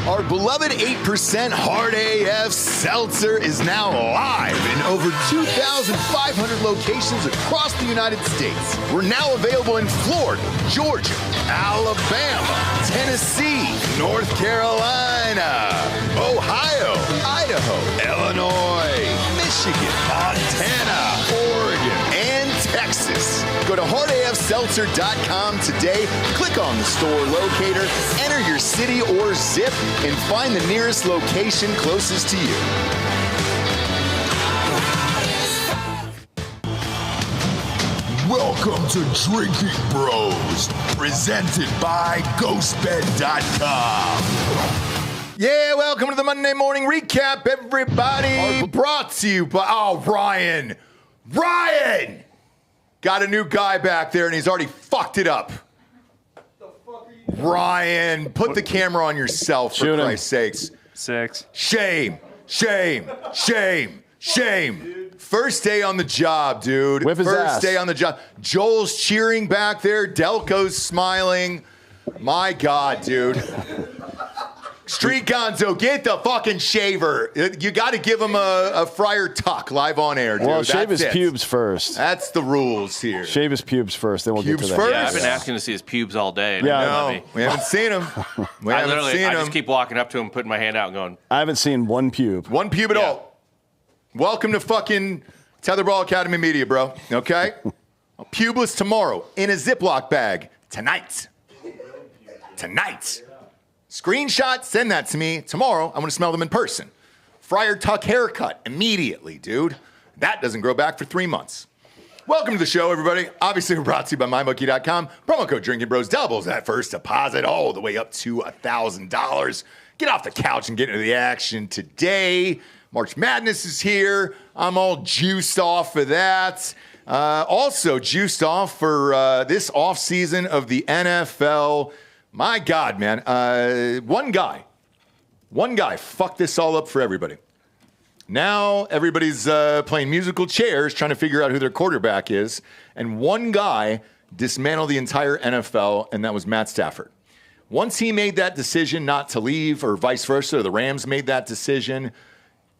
Our beloved 8% Hard AF Seltzer is now live in over 2,500 locations across the United States. We're now available in Florida, Georgia, Alabama, Tennessee, North Carolina, Ohio, Idaho, Illinois, Michigan, Montana, Oregon, and Texas. Go to hardafseltzer.com today, click on the store locator, enter your city or zip, and find the nearest location closest to you. Welcome to Drinking Bros, presented by GhostBed.com. Yeah, welcome to the Monday Morning Recap, everybody. Brought to you by, Ryan. Got a new guy back there, and he's already fucked it up. Ryan, put the camera on yourself, for Christ's sakes. 6. Shame. First day on the job, dude. Whip his ass. First day on the job. Joel's cheering back there. Delco's smiling. My God, dude. Street Gonzo, get the fucking shaver. You got to give him a Friar Tuck live on air, dude. Well, shave That's his pubes first. That's the rules here. Shave his pubes first, then we'll Pubes get to that. first? Yeah, I've been asking to see his pubes all day. Yeah. No, we haven't seen him. I just keep walking up to him, putting my hand out and going, I haven't seen one pube. One pube at all. Welcome to fucking Tetherball Academy Media, bro. Okay? Pubeless tomorrow in a Ziploc bag. Tonight. Screenshot, send that to me. Tomorrow, I'm going to smell them in person. Friar Tuck haircut immediately, dude. That doesn't grow back for 3 months. Welcome to the show, everybody. Obviously, we're brought to you by MyBookie.com. Promo code Drinkin' Bros doubles that first deposit all the way up to $1,000. Get off the couch and get into the action today. March Madness is here. I'm all juiced off for that. Also juiced off for this offseason of the NFL. My God, man. One guy fucked this all up for everybody. Now everybody's playing musical chairs trying to figure out who their quarterback is. And one guy dismantled the entire NFL, and that was Matt Stafford. Once he made that decision not to leave, or vice versa, or the Rams made that decision,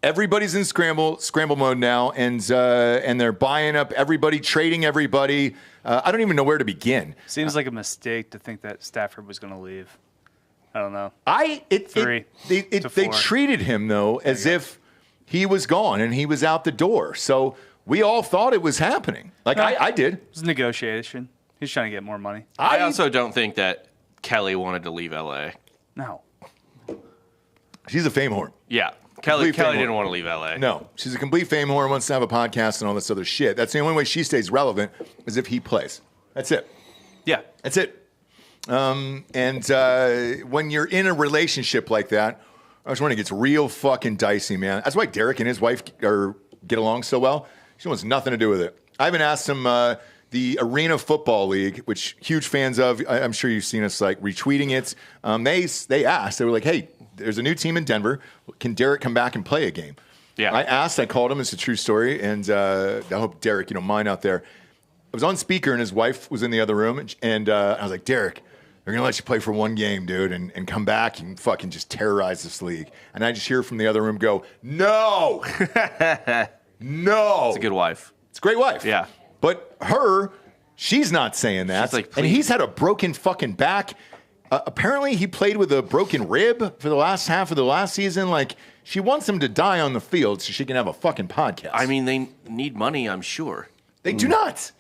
everybody's in scramble mode now, and they're buying up everybody, trading everybody. I don't even know where to begin. Seems like a mistake to think that Stafford was going to leave. I don't know. They treated him, though, as if he was gone and he was out the door. So we all thought it was happening. I did. It was a negotiation. He's trying to get more money. I also don't think that Kelly wanted to leave L.A. No. She's a fame whore. Yeah. Kelly didn't want to leave L.A. No, she's a complete fame whore, wants to have a podcast and all this other shit. That's the only way she stays relevant is if he plays. That's it. Yeah. That's it. And when you're in a relationship like that, I was wondering, it gets real fucking dicey, man. That's why Derek and his wife get along so well. She wants nothing to do with it. I even asked him, the Arena Football League, which huge fans of. I'm sure you've seen us like retweeting it. They asked, they were like, hey, there's a new team in Denver. Can Derek come back and play a game? Yeah. I called him. It's a true story. And I hope Derek, you don't mind out there. I was on speaker and his wife was in the other room. And I was like, Derek, they're going to let you play for one game, dude, and come back and fucking just terrorize this league. And I just hear from the other room go, no. No. It's a good wife. It's a great wife. Yeah. But she's not saying that. She's like, and he's had a broken fucking back. Apparently, he played with a broken rib for the last half of the last season. Like, she wants him to die on the field so she can have a fucking podcast. I mean, they need money, I'm sure. They do not.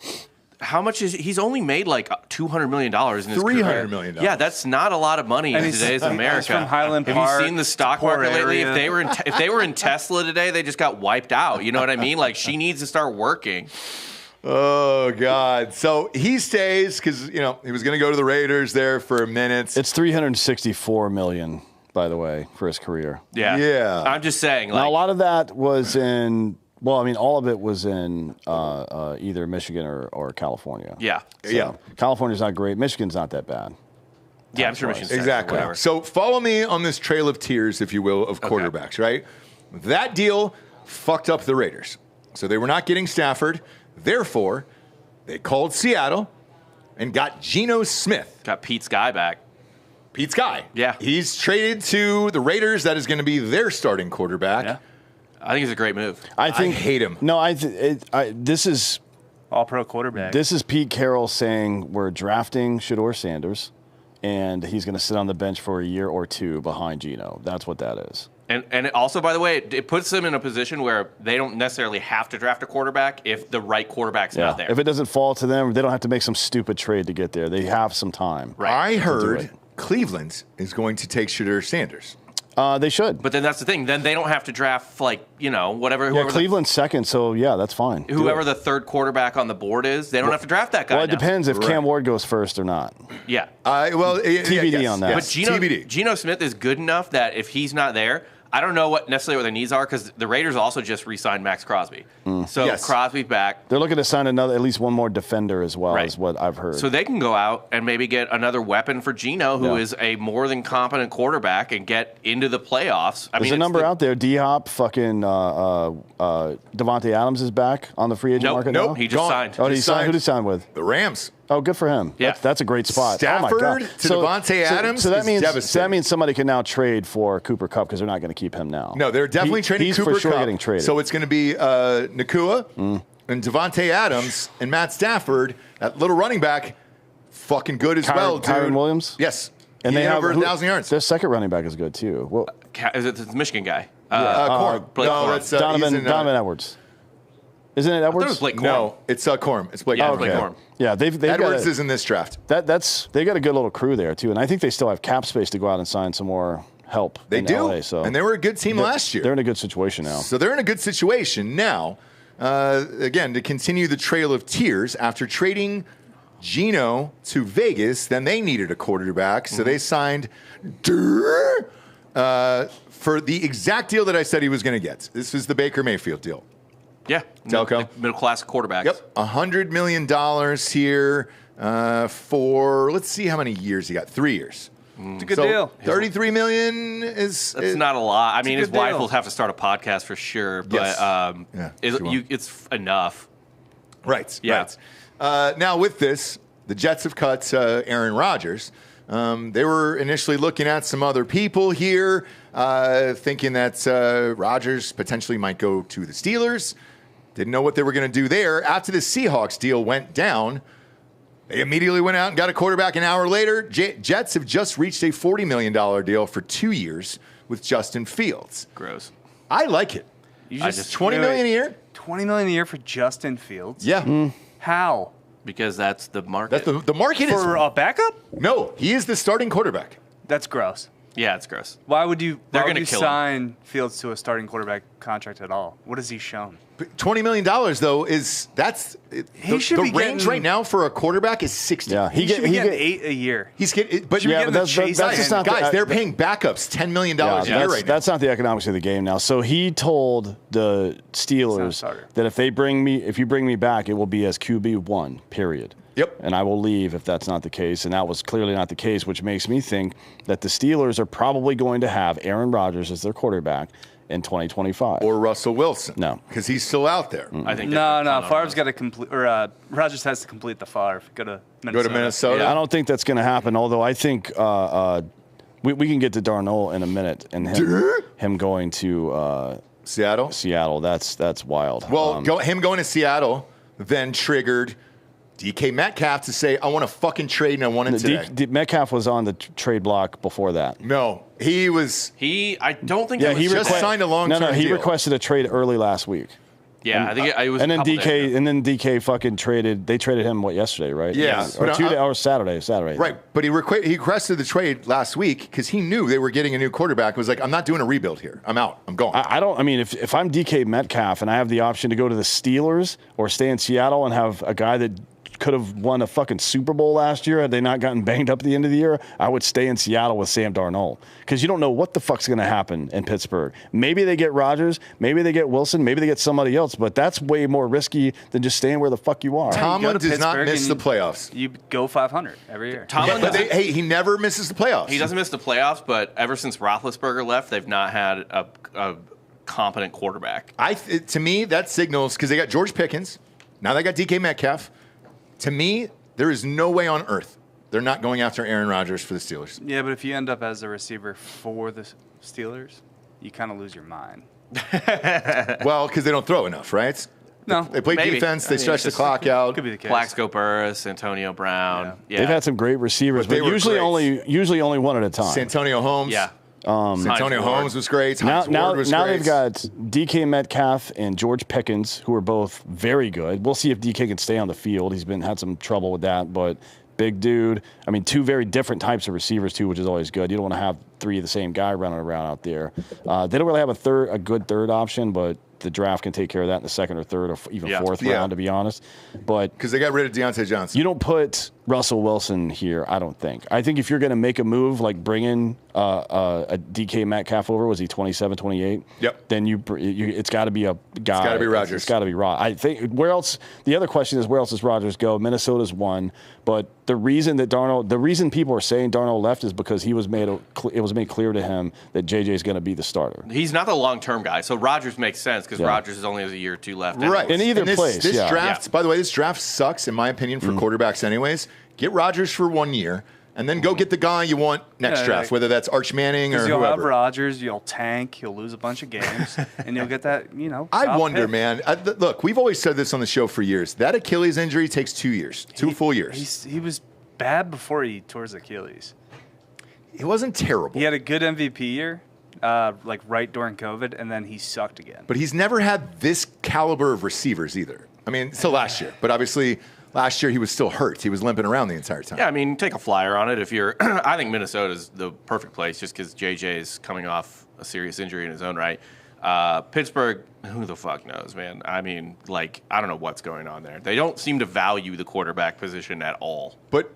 How much he's only made like $200 million in his career. $300 million. Yeah, that's not a lot of money in today's America. He's from Highland Park. Have you seen the stock market lately? Area. If they were in Tesla today, they just got wiped out. You know what I mean? Like, she needs to start working. Oh, God. So he stays because, he was going to go to the Raiders there for a minute. It's $364 million, by the way, for his career. Yeah. Yeah. I'm just saying. Now, a lot of that was in, all of it was in either Michigan or California. Yeah. So, yeah. California's not great. Michigan's not that bad. Yeah, I'm sure Michigan's exactly. whatever. So follow me on this trail of tears, if you will, of quarterbacks, right? That deal fucked up the Raiders. So they were not getting Stafford. Therefore, they called Seattle and got Geno Smith. Got Pete's guy back. Pete's guy. Yeah. He's traded to the Raiders. That is going to be their starting quarterback. Yeah. I think it's a great move. I hate him. No, this is All-pro quarterback. This is Pete Carroll saying we're drafting Shedeur Sanders, and he's going to sit on the bench for a year or two behind Geno. That's what that is. And it also, by the way, it puts them in a position where they don't necessarily have to draft a quarterback if the right quarterback's not there. If it doesn't fall to them, they don't have to make some stupid trade to get there. They have some time. Right. I it. heard Cleveland is going to take Shedeur Sanders. They should. But then that's the thing. Then they don't have to draft, whatever. Yeah, Whoever Cleveland's second, so yeah, that's fine. whoever the third quarterback on the board is, they don't have to draft that guy. Well, it now. depends if Cam Ward goes first or not. Yeah. TBD on that. But TBD. Geno Smith is good enough that if he's not there, I don't know necessarily what their needs are because the Raiders also just re-signed Max Crosby. So Yes. Crosby's back. They're looking to sign at least one more defender as well, Right. is what I've heard. So they can go out and maybe get another weapon for Geno, who is a more than competent quarterback, and get into the playoffs. There's a number out there. D-Hop, fucking Devontae Adams is back on the free agent market now? Nope, he just Gone. signed. Oh, did he Just sign? signed. Who did he sign with? The Rams. Oh, good for him. Yeah. That's a great spot. Stafford oh my God. to Devontae Adams So that is means devastating. somebody can now trade for Cooper Kupp because they're not going to keep him now. No, they're definitely trading he's Cooper for sure Kupp. getting traded. So it's going to be Nakua and Devontae Adams and Matt Stafford, that little running back, fucking good as well, dude. Kyron Williams? Yes. And He they had have over 1,000 yards. Their second running back is good too. Well, Is it the Michigan guy? Corm. Blake No, Corum. that's Donovan he's in, Edwards. Isn't it I thought Edwards? it was Blake Corum. No, it's Corm. It's Blake Yeah, Corm. Blake Corum. Yeah, they've Edwards got is in this draft. they got a good little crew there too, and I think they still have cap space to go out and sign some more help. They in do. LA, so And they were a good team last year. They're in a good situation now. So they're in a good situation now. Again, to continue the trail of tears, after trading Geno to Vegas, then they needed a quarterback, so they signed for the exact deal that I said he was going to get. This is the Baker Mayfield deal. Yeah. Delco. Middle class quarterback. Yep, $100 million here for, let's see how many years he got. 3 years. It's a good So deal. $33 million is That's not a lot. I mean, a his good wife deal. will have to start a podcast for sure, but Yes. Yeah, she will. it's enough. Right. Yeah. Right. Now, with this, the Jets have cut Aaron Rodgers. They were initially looking at some other people here, thinking that Rodgers potentially might go to the Steelers. Didn't know what they were going to do there. After the Seahawks deal went down, they immediately went out and got a quarterback an hour later. Jets have just reached a $40 million deal for 2 years with Justin Fields. Gross. I like it. You $20 million a year? $20 million a year for Justin Fields? Yeah. How? Because that's the market. That's the market is. For a backup? No, he is the starting quarterback. That's gross. Yeah, it's gross. Why would you They're gonna kill him. sign Fields to a starting quarterback contract at all? What has he shown? But $20 million, though, He should the be range getting- right now for a quarterback is 60. Yeah, He should be getting $8 a year. He's getting, but Yeah, you're but getting that's- Chase that's just not the- guys, they're paying backups $10 million a year right now. That's not the economics of the game now. So he told the Steelers starter. that if you bring me back, it will be as QB1, period. Yep. And I will leave if that's not the case. And that was clearly not the case, which makes me think that the Steelers are probably going to have Aaron Rodgers as their quarterback in 2025. Or Russell Wilson. No. Because he's still out there. I think. No. Favre's got to complete, or Rodgers has to complete the Favre. Go to Minnesota. I don't think that's going to happen, although I think we can get to Darnold in a minute and him going to Seattle. That's wild. Well, him going to Seattle then triggered DK Metcalf to say, I want to fucking trade and I want it today. Metcalf was on the trade block before that. No, he was. I don't think. Yeah, it was he just requested signed a long-term No, he deal. requested a trade early last week. Yeah, I think it was. And then a couple days ago. DK fucking traded. They traded him yesterday, right? Yeah. Or But or Saturday. Right, but he requested the trade last week because he knew they were getting a new quarterback. He was like, I'm not doing a rebuild here. I'm out. I'm going. I don't. I mean, if I'm DK Metcalf and I have the option to go to the Steelers or stay in Seattle and have a guy that could have won a fucking Super Bowl last year had they not gotten banged up at the end of the year, I would stay in Seattle with Sam Darnold because you don't know what the fuck's going to happen in Pittsburgh. Maybe they get Rodgers, maybe they get Wilson, maybe they get somebody else, but that's way more risky than just staying where the fuck you are. Tomlin You go to does not Pittsburgh miss the and playoffs. You go 500 every year. Tomlin But doesn't- he never misses the playoffs. He doesn't miss the playoffs, but ever since Roethlisberger left, they've not had a competent quarterback. To me, that signals because they got George Pickens. Now they got DK Metcalf. To me, there is no way on earth They're not going after Aaron Rodgers for the Steelers. Yeah, but if you end up as a receiver for the Steelers, you kind of lose your mind. Well, because they don't throw enough, right? No. They play Maybe. defense. I They mean, stretch the it's clock out. Could be the case. Plaxico Burress, Antonio Brown. Yeah. They've had some great receivers, But they but were usually only one at a time. Santonio Holmes. Yeah. Santonio Hines Ward. Holmes was great. Now, Hines Ward was now great. they've got DK Metcalf and George Pickens, who are both very good. We'll see if DK can stay on the field. He's had some trouble with that, but big dude. I mean, two very different types of receivers too, which is always good. You don't want to have three of the same guy running around out there. They don't really have a good third option, but the draft can take care of that in the second or third or even fourth round, to be honest. But because they got rid of Deontay Johnson. you don't put Russell Wilson here, I don't think. I think if you're going to make a move like bring in a DK Metcalf over, was he 27, 28? Yep. Then it's got to be a guy. It's got to be Rodgers. It's got to be Rodgers. I think where else? The other question is where else does Rodgers go? Minnesota's one, but the reason people are saying Darnold left is because it was made clear to him that JJ is going to be the starter. He's not the long-term guy, so Rodgers makes sense because Rodgers is only has a year or two left. Right. In either this, place, This yeah. draft, by the way, this draft sucks, in my opinion, for quarterbacks anyways. Get Rodgers for 1 year, and then go get the guy you want next Yeah, draft, whether that's Arch Manning or You'll whoever. have Rodgers, you'll tank, you'll lose a bunch of games, and you'll get that, I top wonder, pick. man. Look, we've always said this on the show for years. That Achilles injury takes 2 years, two full years. He was bad before he tore his Achilles. It wasn't terrible. He had a good MVP year, like right during COVID, and then he sucked again. But he's never had this caliber of receivers either. I mean, until last year. But obviously, last year he was still hurt. He was limping around the entire time. Yeah, I mean, take a flyer on it if you're. I think Minnesota's the perfect place just because JJ is coming off a serious injury in his own right. Pittsburgh, who the fuck knows, man? I mean, I don't know what's going on there. They don't seem to value the quarterback position at all. But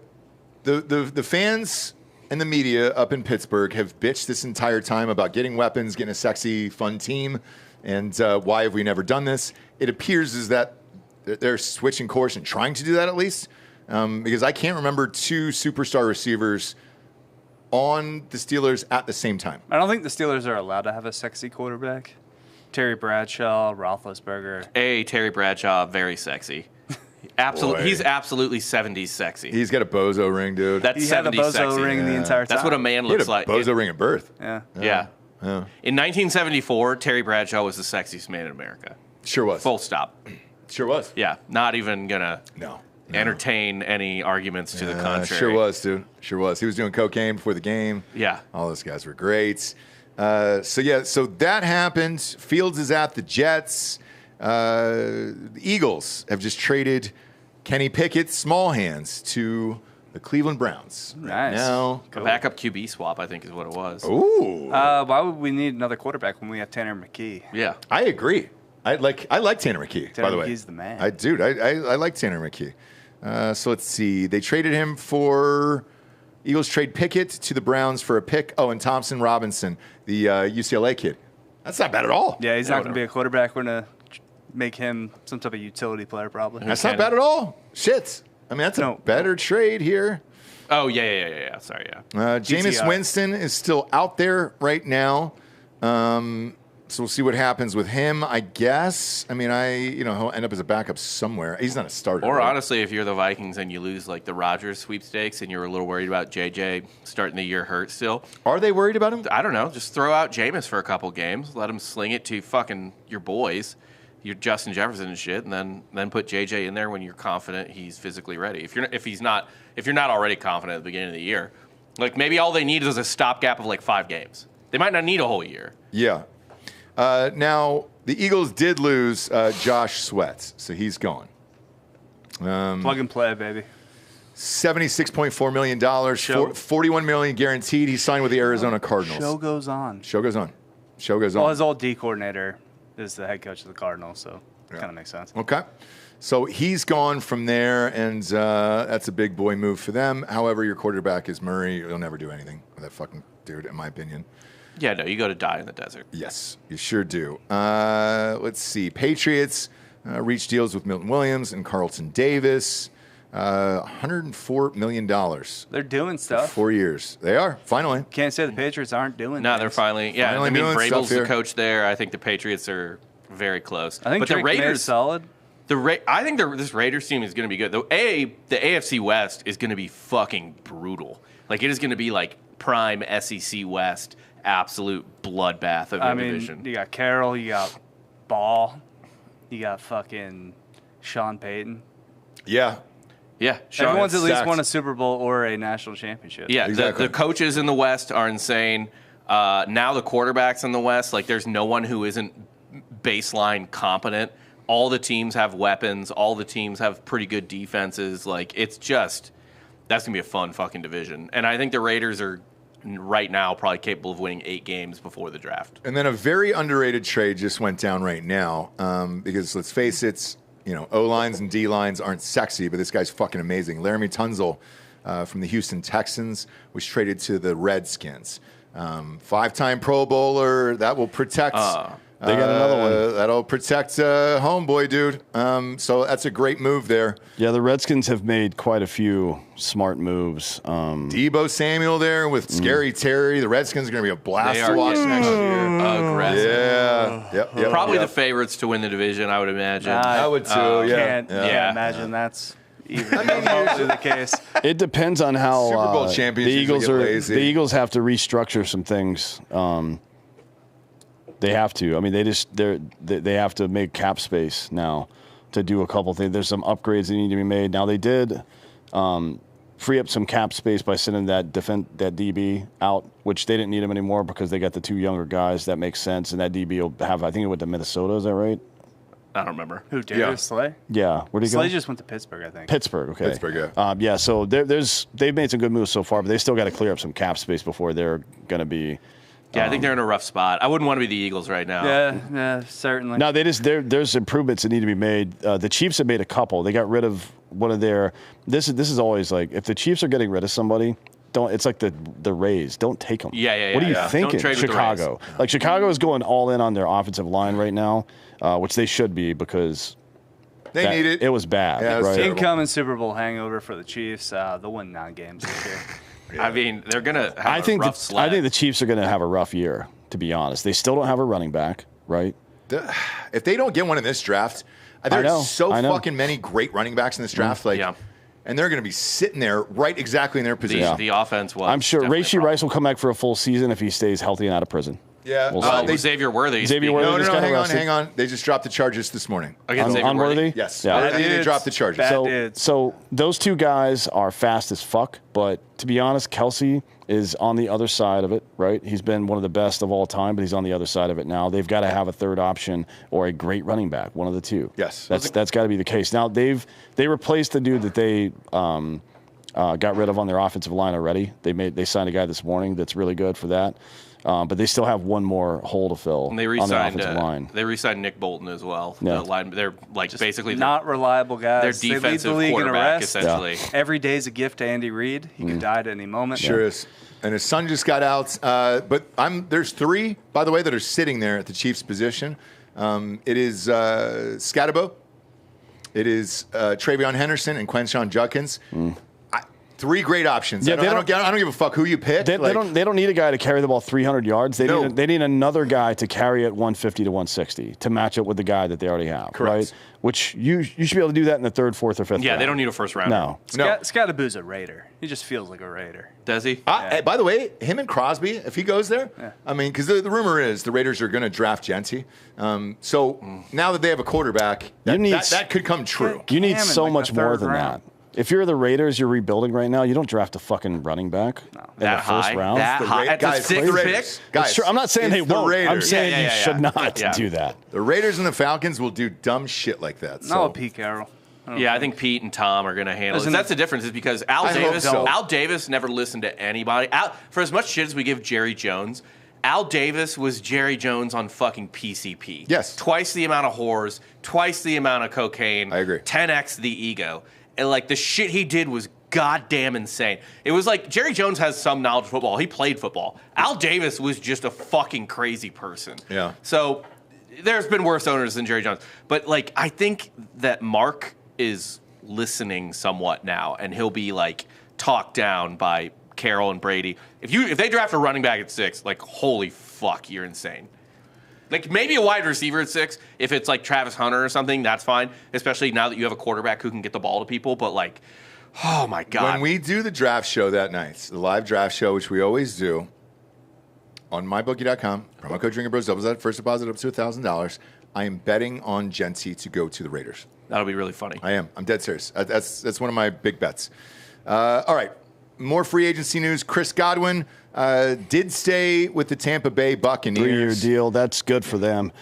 the fans and the media up in Pittsburgh have bitched this entire time about getting weapons, getting a sexy, fun team, and why have we never done this? It appears is that they're switching course and trying to do that at least, because I can't remember two superstar receivers on the Steelers at the same time. I don't think the Steelers are allowed to have a sexy quarterback. Terry Bradshaw, Roethlisberger. Terry Bradshaw, very sexy. Boy. He's absolutely 70s sexy. He's got a bozo ring, dude. That's He had a 70s bozo sexy. ring the entire time. That's what a man He had looks a like. bozo ring at birth. Yeah. Yeah. Yeah. In 1974, Terry Bradshaw was the sexiest man in America. Sure was. Full stop. Sure was. Yeah, not even gonna No. entertain any arguments to the contrary. Sure was, dude. Sure was. He was doing cocaine before the game. Yeah. All those guys were great. So that happened. Fields is at the Jets. The Eagles have just traded Kenny Pickett's small hands to the Cleveland Browns. Nice. Now, A backup QB swap, I think, is what it was. ooh, Why would we need another quarterback when we have Tanner McKee? Yeah. I agree. I like Tanner McKee, by the way. McKee's the man. I like Tanner McKee. So let's see. They traded him for Eagles trade Pickett to the Browns for a pick. Oh, and Thompson Robinson, the UCLA kid. That's not bad at all. Yeah, he's not going to be a quarterback. We're going to make him some type of utility player, probably. That's not bad at all. Shit. I mean, that's a better trade here. Oh, yeah. Sorry, yeah. Jameis GTI. Winston is still out there right now. So we'll see what happens with him, I guess. I mean, he'll end up as a backup somewhere. He's not a starter. Or right? honestly, if you're the Vikings and you lose like the Rodgers sweepstakes and you're a little worried about JJ starting the year hurt still, Are they worried about him? I don't know. Just throw out Jameis for a couple games. Let him sling it to fucking your boys, your Justin Jefferson and shit, and then put JJ in there when you're confident he's physically ready. If you're not already confident at the beginning of the year, like maybe all they need is a stopgap of like 5 games. They might not need a whole year. Yeah. Now, the Eagles did lose Josh Sweat, so he's gone. Plug and play, baby. $76.4 million, Show. $41 million guaranteed. He signed with the Arizona Cardinals. Show goes on. Show goes on. Show goes Well, on. his old D coordinator is the head coach of the Cardinals, so it kind of makes sense. Okay. So he's gone from there, and that's a big boy move for them. However, your quarterback is Murray. He'll never do anything with that fucking dude, in my opinion. Yeah, no, you go to die in the desert. Yes, you sure do. Let's see. Patriots reached deals with Milton Williams and Carlton Davis. $104 million. They're doing for stuff. 4 years. They are, finally. Can't say the Patriots aren't doing No, things. they're finally. Yeah, Finally I mean, doing stuff Vrabel's the here. coach there. I think the Patriots are very close. I think but Drake the May is Raiders, solid. I think this Raiders team is going to be good. The AFC West is going to be fucking brutal. Like, it is going to be like prime SEC West, absolute bloodbath of a division. You got Carroll, you got Ball, you got fucking Sean Payton. Yeah. Yeah, Everyone's at least stacked. won a Super Bowl or a national championship. Yeah, Exactly. the coaches in the West are insane. Now the quarterbacks in the West, like, there's no one who isn't baseline competent. All the teams have weapons. All the teams have pretty good defenses. Like, it's just, that's going to be a fun fucking division. And I think the Raiders are, right now, probably capable of winning 8 games before the draft. And then a very underrated trade just went down right now because, let's face it, O-lines and D-lines aren't sexy, but this guy's fucking amazing. Laramie Tunsil from the Houston Texans was traded to the Redskins. 5-time Pro Bowler. That will protect... They got another one. That'll protect homeboy, dude. So that's a great move there. Yeah, the Redskins have made quite a few smart moves. Debo Samuel there with Scary Terry. The Redskins are going to be a blast They to are watch next year. aggressive. Yeah. Yep. Probably yep. the favorites to win the division, I would imagine. I would too, yeah. Can't Yeah. imagine that's even remotely the case. It depends on how Super Bowl the champions Eagles usually are. get lazy. The Eagles have to restructure some things. They have to. I mean, they have to make cap space now to do a couple things. There's some upgrades that need to be made. Now they did free up some cap space by sending that DB out, which they didn't need him anymore because they got the 2 younger guys. That makes sense, and that DB will have. I think it went to Minnesota. Is that right? I don't remember. Who, Darius Slay? Yeah. Where'd he go? Slay just went to Pittsburgh, I think. Pittsburgh. Okay. Pittsburgh, yeah. Yeah. So they've made some good moves so far, but they still got to clear up some cap space before they're going to be. Yeah, I think they're in a rough spot. I wouldn't want to be the Eagles right now. Yeah, certainly. No, there's improvements that need to be made. The Chiefs have made a couple. They got rid of one of their. This is always like, if the Chiefs are getting rid of somebody, don't. It's like the Rays. Don't take them. Yeah. What are you Don't thinking, trade with the Chicago? Rays. Like, Chicago is going all in on their offensive line right now, which they should be because They need it. It was bad. Yeah, it was right? terrible. Incoming Super Bowl hangover for the Chiefs. They'll win 9 games this year. I mean, they're going to have I think a rough sled. I think the Chiefs are going to have a rough year. To be honest, they still don't have a running back, right? If they don't get one in this draft, I know, there's so I know. fucking many great running backs in this draft. Yeah. And they're going to be sitting there right exactly in their position. The offense was. I'm sure definitely a Rashee problem. Rice will come back for a full season if he stays healthy and out of prison. Yeah. We'll Oh, see. Xavier Worthy. Xavier Worthy No, just got hang on, arrested. hang on. They just dropped the charges this morning. Against Xavier on Worthy? Worthy? Yes. Yeah. I think they dudes. dropped the charges. Bad So, dudes. so those 2 guys are fast as fuck, but to be honest, Kelsey is on the other side of it, right? He's been one of the best of all time, but he's on the other side of it now. They've got to have a third option or a great running back, one of the 2. Yes. That's got to be the case. Now they replaced the dude that they got rid of on their offensive line already. They signed a guy this morning that's really good for that. But they still have one more hole to fill And they on their re-signed, offensive line. They re-signed Nick Bolton as well. Yeah. The line, they're like basically Not reliable their guys. They lead defensive the league in quarterback, arrests. essentially. Every day's a gift to Andy Reid. He could die at any moment. Sure is. And his son just got out. But there's 3, by the way, that are sitting there at the Chiefs' position. It is Scatabo. It is Travion Henderson and Quentin Judkins. 3 great options. Yeah, I don't give a fuck who you pick. They don't need a guy to carry the ball 300 yards. They need another guy to carry it 150 to 160 to match up with the guy that they already have. Correct. Right? Which you should be able to do that in the 3rd, 4th, or 5th. Yeah, round. they don't need a first rounder. No. Scattaboo's a Raider. He just feels like a Raider. Does he? By the way, him and Crosby, if he goes there, I mean, because the rumor is the Raiders are going to draft Genty. So now that they have a quarterback, that could come true. You need Cam in, so like, much the more 3rd than round. that. If you're the Raiders, you're rebuilding right now. You don't draft a fucking running back in That the 1st high? round. That high? At the Guys, 6th the pick? Raiders. That's Guys, true. I'm not saying they it's the won't. I'm Raiders. saying Yeah, you yeah, should yeah. not Yeah. do that. The Raiders and the Falcons will do dumb shit like that. So. No, Pete Carroll. Yeah, I think Pete and Tom are going to handle it. Isn't That's it- the difference is because Al I hope Davis, so. Al Davis never listened to anybody. For as much shit as we give Jerry Jones, Al Davis was Jerry Jones on fucking PCP. Yes. Twice the amount of whores, twice the amount of cocaine. I agree. 10x the ego. And like the shit he did was goddamn insane. It was like Jerry Jones has some knowledge of football. He played football. Al Davis was just a fucking crazy person. Yeah. So there's been worse owners than Jerry Jones. But like I think that Mark is listening somewhat now, and he'll be like talked down by Carroll and Brady. If they draft a running back at 6, like holy fuck, you're insane. Like maybe a wide receiver at 6. If it's like Travis Hunter or something, that's fine. Especially now that you have a quarterback who can get the ball to people. But like, oh my God. When we do the draft show that night, the live draft show, which we always do on mybookie.com, promo code Drinkin Bros, doubles that first deposit up to $1,000. I am betting on Genty to go to the Raiders. That'll be really funny. I am. I'm dead serious. That's one of my big bets. All right. More free agency news. Chris Godwin did stay with the Tampa Bay Buccaneers. 3-year deal. That's good for them.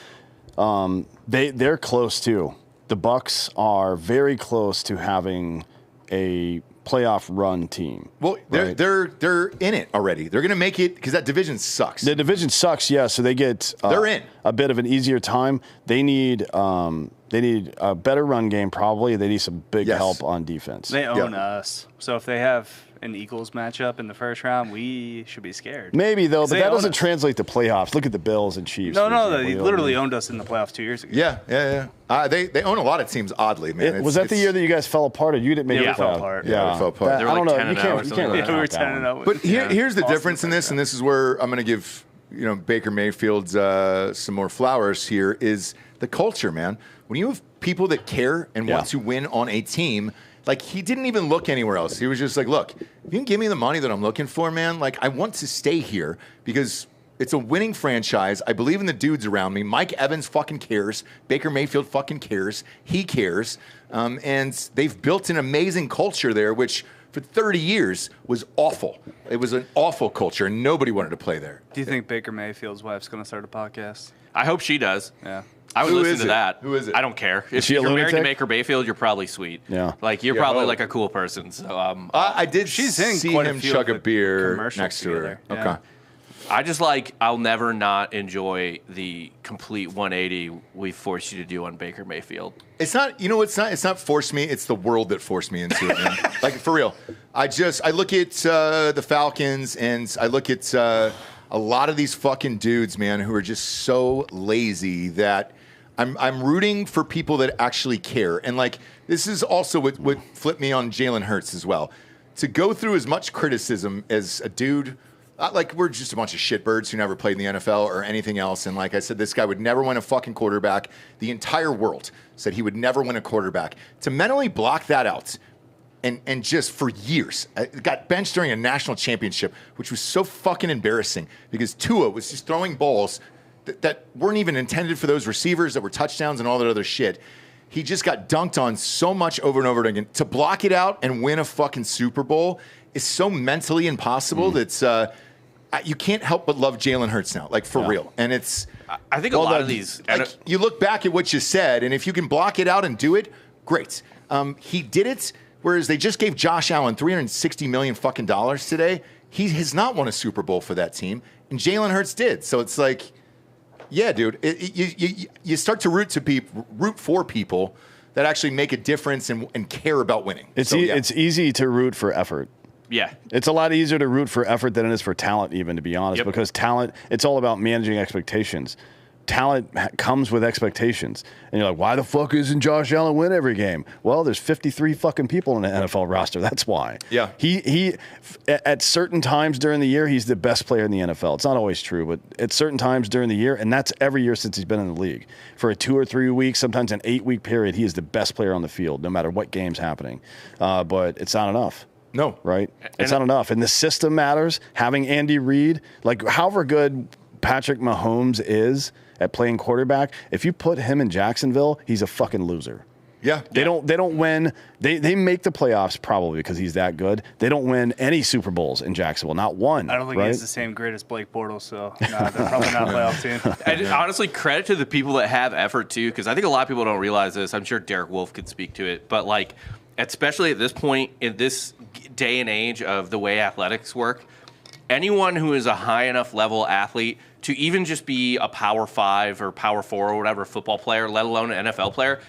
They're close too. The Bucs are very close to having a playoff run team. Well, they're in it already. They're going to make it because that division sucks. The division sucks, yeah. So they get they're in a bit of an easier time. They need a better run game probably. They need some big help on defense. They own us. So if they have an Eagles matchup in the first round, we should be scared. Maybe though, but they that doesn't us. translate to playoffs. Look at the Bills and Chiefs. No, they literally owned us in the playoffs 2 years ago. Yeah. They own a lot of teams oddly, man. Was that the year that you guys fell apart, or you didn't make Yeah, it? we fell apart. Yeah, we fell apart. That, They were I don't like know. 10 You and can't. out or You something. can't really Yeah, we were count that 10 and one. 0. But here's the difference in this, and this is where I'm going to give Baker Mayfield's some more flowers here, is the culture, man. When you have people that care and want to win on a team, like he didn't even look anywhere else. He was just like, look, if you can give me the money that I'm looking for, man, like I want to stay here because it's a winning franchise. I believe in the dudes around me. Mike Evans fucking cares. Baker Mayfield fucking cares. He cares. And they've built an amazing culture there, which for 30 years was awful. It was an awful culture, and nobody wanted to play there. Do you think Baker Mayfield's wife's going to start a podcast? I hope she does. Yeah. I would Who listen is to it? that. Who is it? I don't care. If she a you're married to lunatic? Baker Mayfield, you're probably sweet. Yeah. Like you're Yeah, probably oh. like a cool person. So I did She's in see quite a him few chug of a the beer commercials next to her. together. Okay. Yeah. I just I'll never not enjoy the complete 180 we forced you to do on Baker Mayfield. It's not, it's not forced me. It's the world that forced me into it, man. Like, for real. I look at the Falcons and I look at a lot of these fucking dudes, man, who are just so lazy that I'm rooting for people that actually care. And, like, this is also what flipped me on Jalen Hurts as well. To go through as much criticism as a dude, like, we're just a bunch of shitbirds who never played in the NFL or anything else. And like I said, this guy would never win a fucking quarterback. The entire world said he would never win a quarterback. To mentally block that out and just for years, got benched during a national championship, which was so fucking embarrassing because Tua was just throwing balls that weren't even intended for those receivers, that were touchdowns and all that other shit. He just got dunked on so much over and over again. To block it out and win a fucking Super Bowl is so mentally impossible that you can't help but love Jalen Hurts now, like for real. And it's I think a lot of these like you look back at what you said, and if you can block it out and do it, great. He did it, whereas they just gave Josh Allen $360 million fucking dollars today. He has not won a Super Bowl for that team, and Jalen Hurts did. So it's like, yeah, dude, you start to root for people that actually make a difference and care about winning. It's easy to root for effort. Yeah. It's a lot easier to root for effort than it is for talent, even, to be honest, because talent, it's all about managing expectations. Talent comes with expectations. And you're like, why the fuck isn't Josh Allen win every game? Well, there's 53 fucking people in the NFL roster. That's why. Yeah. He at certain times during the year, he's the best player in the NFL. It's not always true, but at certain times during the year, and that's every year since he's been in the league. For a 2 or 3 week, sometimes an 8-week period, he is the best player on the field, no matter what game's happening. But it's not enough. No. Right? It's not enough. And the system matters. Having Andy Reid, like however good Patrick Mahomes is at playing quarterback, if you put him in Jacksonville, he's a fucking loser. Yeah. They don't win. They make the playoffs probably because he's that good. They don't win any Super Bowls in Jacksonville, not one. I don't think right? he's the same grade as Blake Bortles, so they're probably not a playoff team. And honestly, credit to the people that have effort too, because I think a lot of people don't realize this. I'm sure Derek Wolfe could speak to it, but like, especially at this point in this day and age of the way athletics work, anyone who is a high enough level athlete to even just be a Power 5 or Power 4 or whatever football player, let alone an NFL player,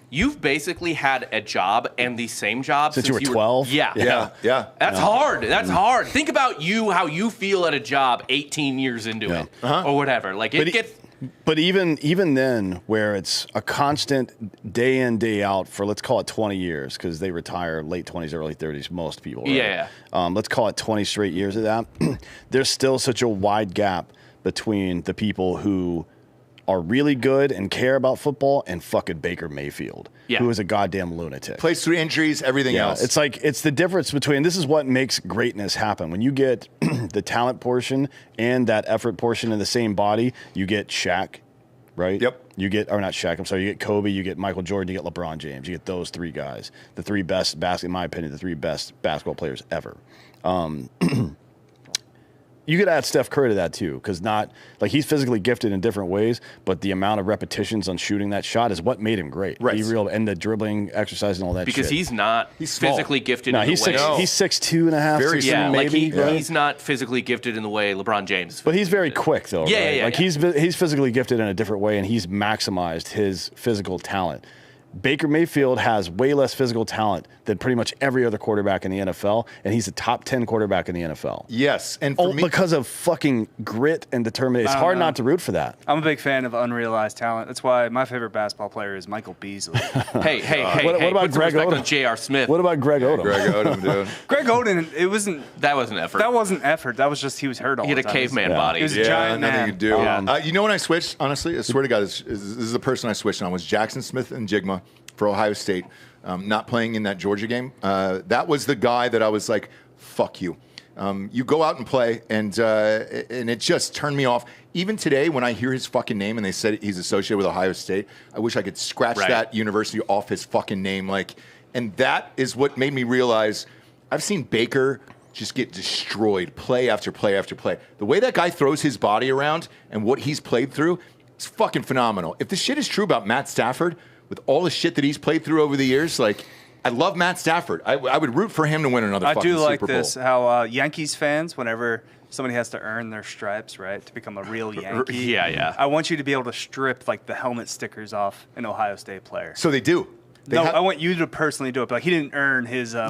you've basically had a job and the same job Since you were 12? Yeah. That's hard. That's hard. Think about how you feel at a job 18 years into it or whatever. Like it gets. But even then, where it's a constant day in, day out for, let's call it 20 years, because they retire late 20s, early 30s, most people. Right? Yeah. Let's call it 20 straight years of that. There's still such a wide gap between the people who are really good and care about football, and fucking Baker Mayfield, Yeah. who is a goddamn lunatic. Plays through injuries, everything else. It's like, it's the difference between, this is what makes greatness happen. When you get the talent portion and that effort portion in the same body, you get Shaq, right? Yep. You get, or not Shaq, I'm sorry, you get Kobe, you get Michael Jordan, you get LeBron James. You get those three guys. The three best, in my opinion, the three best basketball players ever. You could add Steph Curry to that too, because he's physically gifted in different ways, but the amount of repetitions on shooting that shot is what made him great. Right. And the dribbling exercise and all that Because shit. he's not physically gifted in the way. He's 6'2" and a half, Very 6'3", Yeah, like maybe. Right? he's not physically gifted in the way LeBron James is. But he's very quick, though. Yeah, right? yeah, Like yeah. he's physically gifted in a different way, and he's maximized his physical talent. Baker Mayfield has way less physical talent than pretty much every other quarterback in the NFL, and he's a top 10 quarterback in the NFL. Yes, and for me, Because of fucking grit and determination. It's hard not to root for that. I'm a big fan of unrealized talent. That's why my favorite basketball player is Michael Beasley. Hey, What about put some Greg respect Odom? on J.R. Smith. What about Greg Odom? Greg Odom, dude. Greg Oden, it wasn't. That was an effort. That wasn't effort. That was just he was hurt all He had the a time. caveman Yeah. body. He was a Yeah, giant nothing man. you could do. Yeah. You know when I switched, honestly, I swear to God, this is the person I switched on, was Jackson Smith and Jigma for Ohio State, not playing in that Georgia game. That was the guy that I was like, fuck you. You go out and play, and it just turned me off. Even today, when I hear his fucking name and they said he's associated with Ohio State, I wish I could scratch that university off his fucking name. And that is what made me realize I've seen Baker just get destroyed play after play after play. The way that guy throws his body around and what he's played through, it's fucking phenomenal. If the shit is true about Matt Stafford, with all the shit that he's played through over the years, I love Matt Stafford. I would root for him to win another fucking Super Bowl. I do like this, how Yankees fans, whenever somebody has to earn their stripes, right, to become a real Yankee. Yeah. I want you to be able to strip, the helmet stickers off an Ohio State player. So they do. I want you to personally do it, but he didn't earn his... Oh,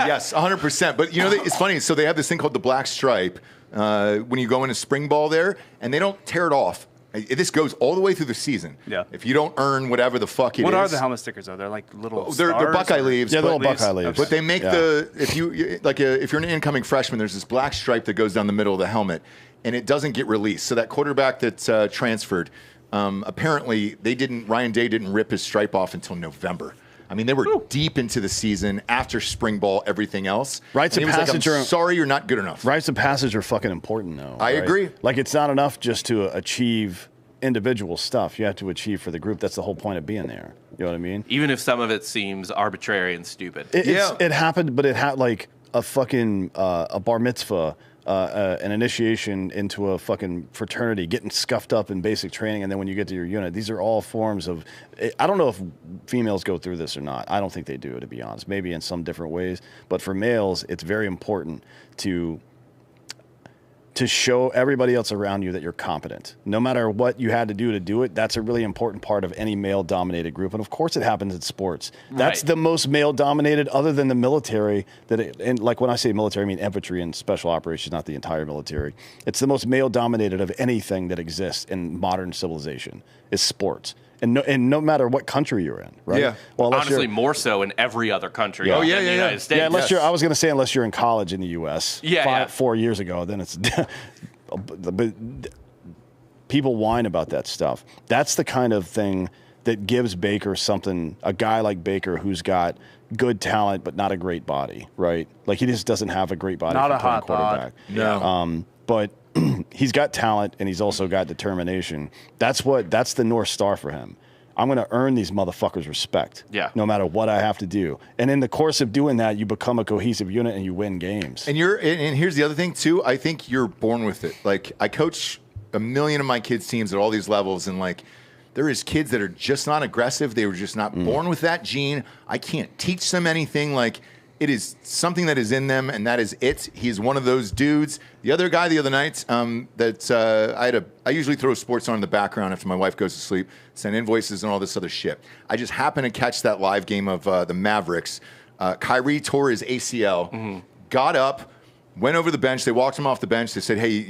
yes, 100%. But, it's funny. So they have this thing called the black stripe when you go into spring ball there, and they don't tear it off. This goes all the way through the season. Yeah. If you don't earn whatever the fuck it is. What are the helmet stickers, though? They're like little They're Buckeye leaves. Yeah, but- little Buckeye leaves. But they make if you're an incoming freshman, there's this black stripe that goes down the middle of the helmet, and it doesn't get released. So that quarterback that's transferred, apparently Ryan Day didn't rip his stripe off until November. I mean, they were deep into the season after spring ball, everything else. Rites and of he was passage like, I'm are- sorry, you're not good enough. Rites of passage are fucking important, though. I agree. It's not enough just to achieve individual stuff. You have to achieve for the group. That's the whole point of being there. You know what I mean? Even if some of it seems arbitrary and stupid. It happened, but it had a fucking a bar mitzvah, an initiation into a fucking fraternity, getting scuffed up in basic training, and then when you get to your unit, these are all forms of. I don't know if females go through this or not. I don't think they do, to be honest. Maybe in some different ways, but for males, it's very important to show everybody else around you that you're competent. No matter what you had to do it, that's a really important part of any male-dominated group. And of course it happens in sports. That's the most male-dominated other than the military. And when I say military, I mean infantry and special operations, not the entire military. It's the most male-dominated of anything that exists in modern civilization is sports. And no matter what country you're in, right? Yeah. Well, Honestly, more so in every other country Oh, than yeah, the yeah, United yeah. States. Yeah, unless you're in college in the U.S. Yeah, 4 years ago, then it's. But people whine about that stuff. That's the kind of thing that gives Baker something. A guy like Baker who's got good talent but not a great body, right? He just doesn't have a great body. Not for a playing hot bod. quarterback. No. But he's got talent and he's also got determination. That's the North Star for him. I'm going to earn these motherfuckers respect. Yeah. No matter what I have to do. And in the course of doing that, you become a cohesive unit and you win games. And here's the other thing too. I think you're born with it. I coach a million of my kids' teams at all these levels, and there is kids that are just not aggressive. They were just not born with that gene. I can't teach them anything. It is something that is in them, and that is it. He's one of those dudes. The other guy the other night, I usually throw sports on in the background after my wife goes to sleep, send invoices and all this other shit. I just happened to catch that live game of the Mavericks. Kyrie tore his ACL, got up, went over the bench. They walked him off the bench. They said, hey,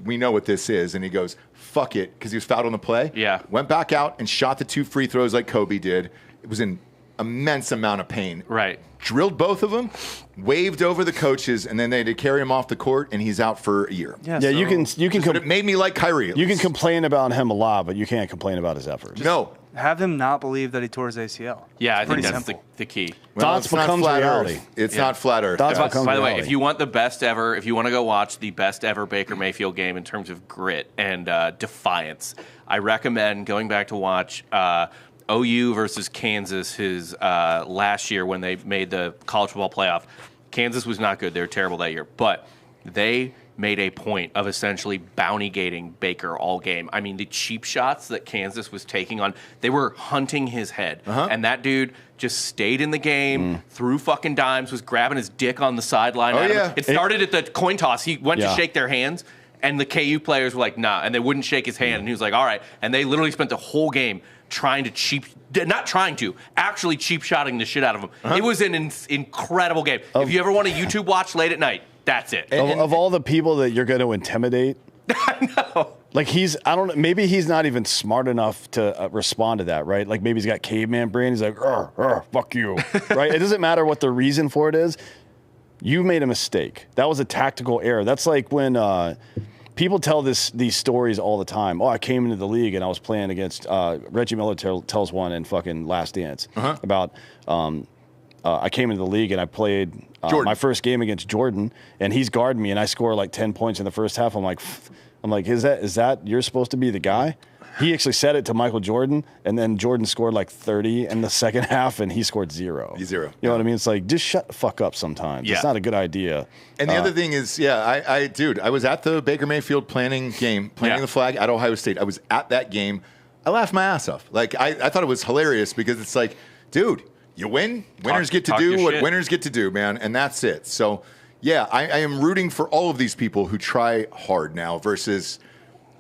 we know what this is. And he goes, fuck it, because he was fouled on the play. Yeah. Went back out and shot the 2 free throws like Kobe did. It was in immense amount of pain. Right. Drilled both of them, waved over the coaches, and then they had to carry him off the court, and he's out for a year. Yeah, you can. But it made me like Kyrie. You can complain about him a lot, but you can't complain about his efforts. No. Have him not believe that he tore his ACL. Yeah, I think Pretty that's simple. the key. Dots it's not becomes flat reality. Earth. It's not flat Earth. Dots guys. becomes By the way, reality. if you want the best ever, if you want to go watch the best ever Baker Mayfield game in terms of grit and defiance, I recommend going back to watch OU versus Kansas his last year when they made the college football playoff. Kansas was not good. They were terrible that year. But they made a point of essentially bounty gating Baker all game. I mean, the cheap shots that Kansas was taking on, they were hunting his head. And that dude just stayed in the game, threw fucking dimes, was grabbing his dick on the sideline. It started at the coin toss. He went to shake their hands, and the KU players were like, nah, and they wouldn't shake his hand. And he was like, all right. And they literally spent the whole game actually cheap shotting the shit out of him. It was an incredible game. If you ever want to YouTube watch late at night, that's it. Of all the people that you're going to intimidate, I know. like maybe he's not even smart enough to respond to that, right? Like maybe he's got caveman brain. He's like, fuck you, right? It doesn't matter what the reason for it is. You made a mistake. That was a tactical error. That's like when people tell these stories all the time. Oh, I came into the league and I was playing against Reggie Miller tells one in fucking Last Dance about I came into the league and I played my first game against Jordan, and he's guarding me, and I score like 10 points in the first half. I'm like, is that you're supposed to be the guy? He actually said it to Michael Jordan, and then Jordan scored like 30 in the second half, and he scored 0. Zero. You know what I mean? It's like, just shut the fuck up sometimes. Yeah. It's not a good idea. And the other thing is, I was at the Baker Mayfield planting the flag at Ohio State. I was at that game. I laughed my ass off. Like, I thought it was hilarious because it's like, dude, you win. Winners get to do what winners get to do, man, and that's it. So, yeah, I am rooting for all of these people who try hard now versus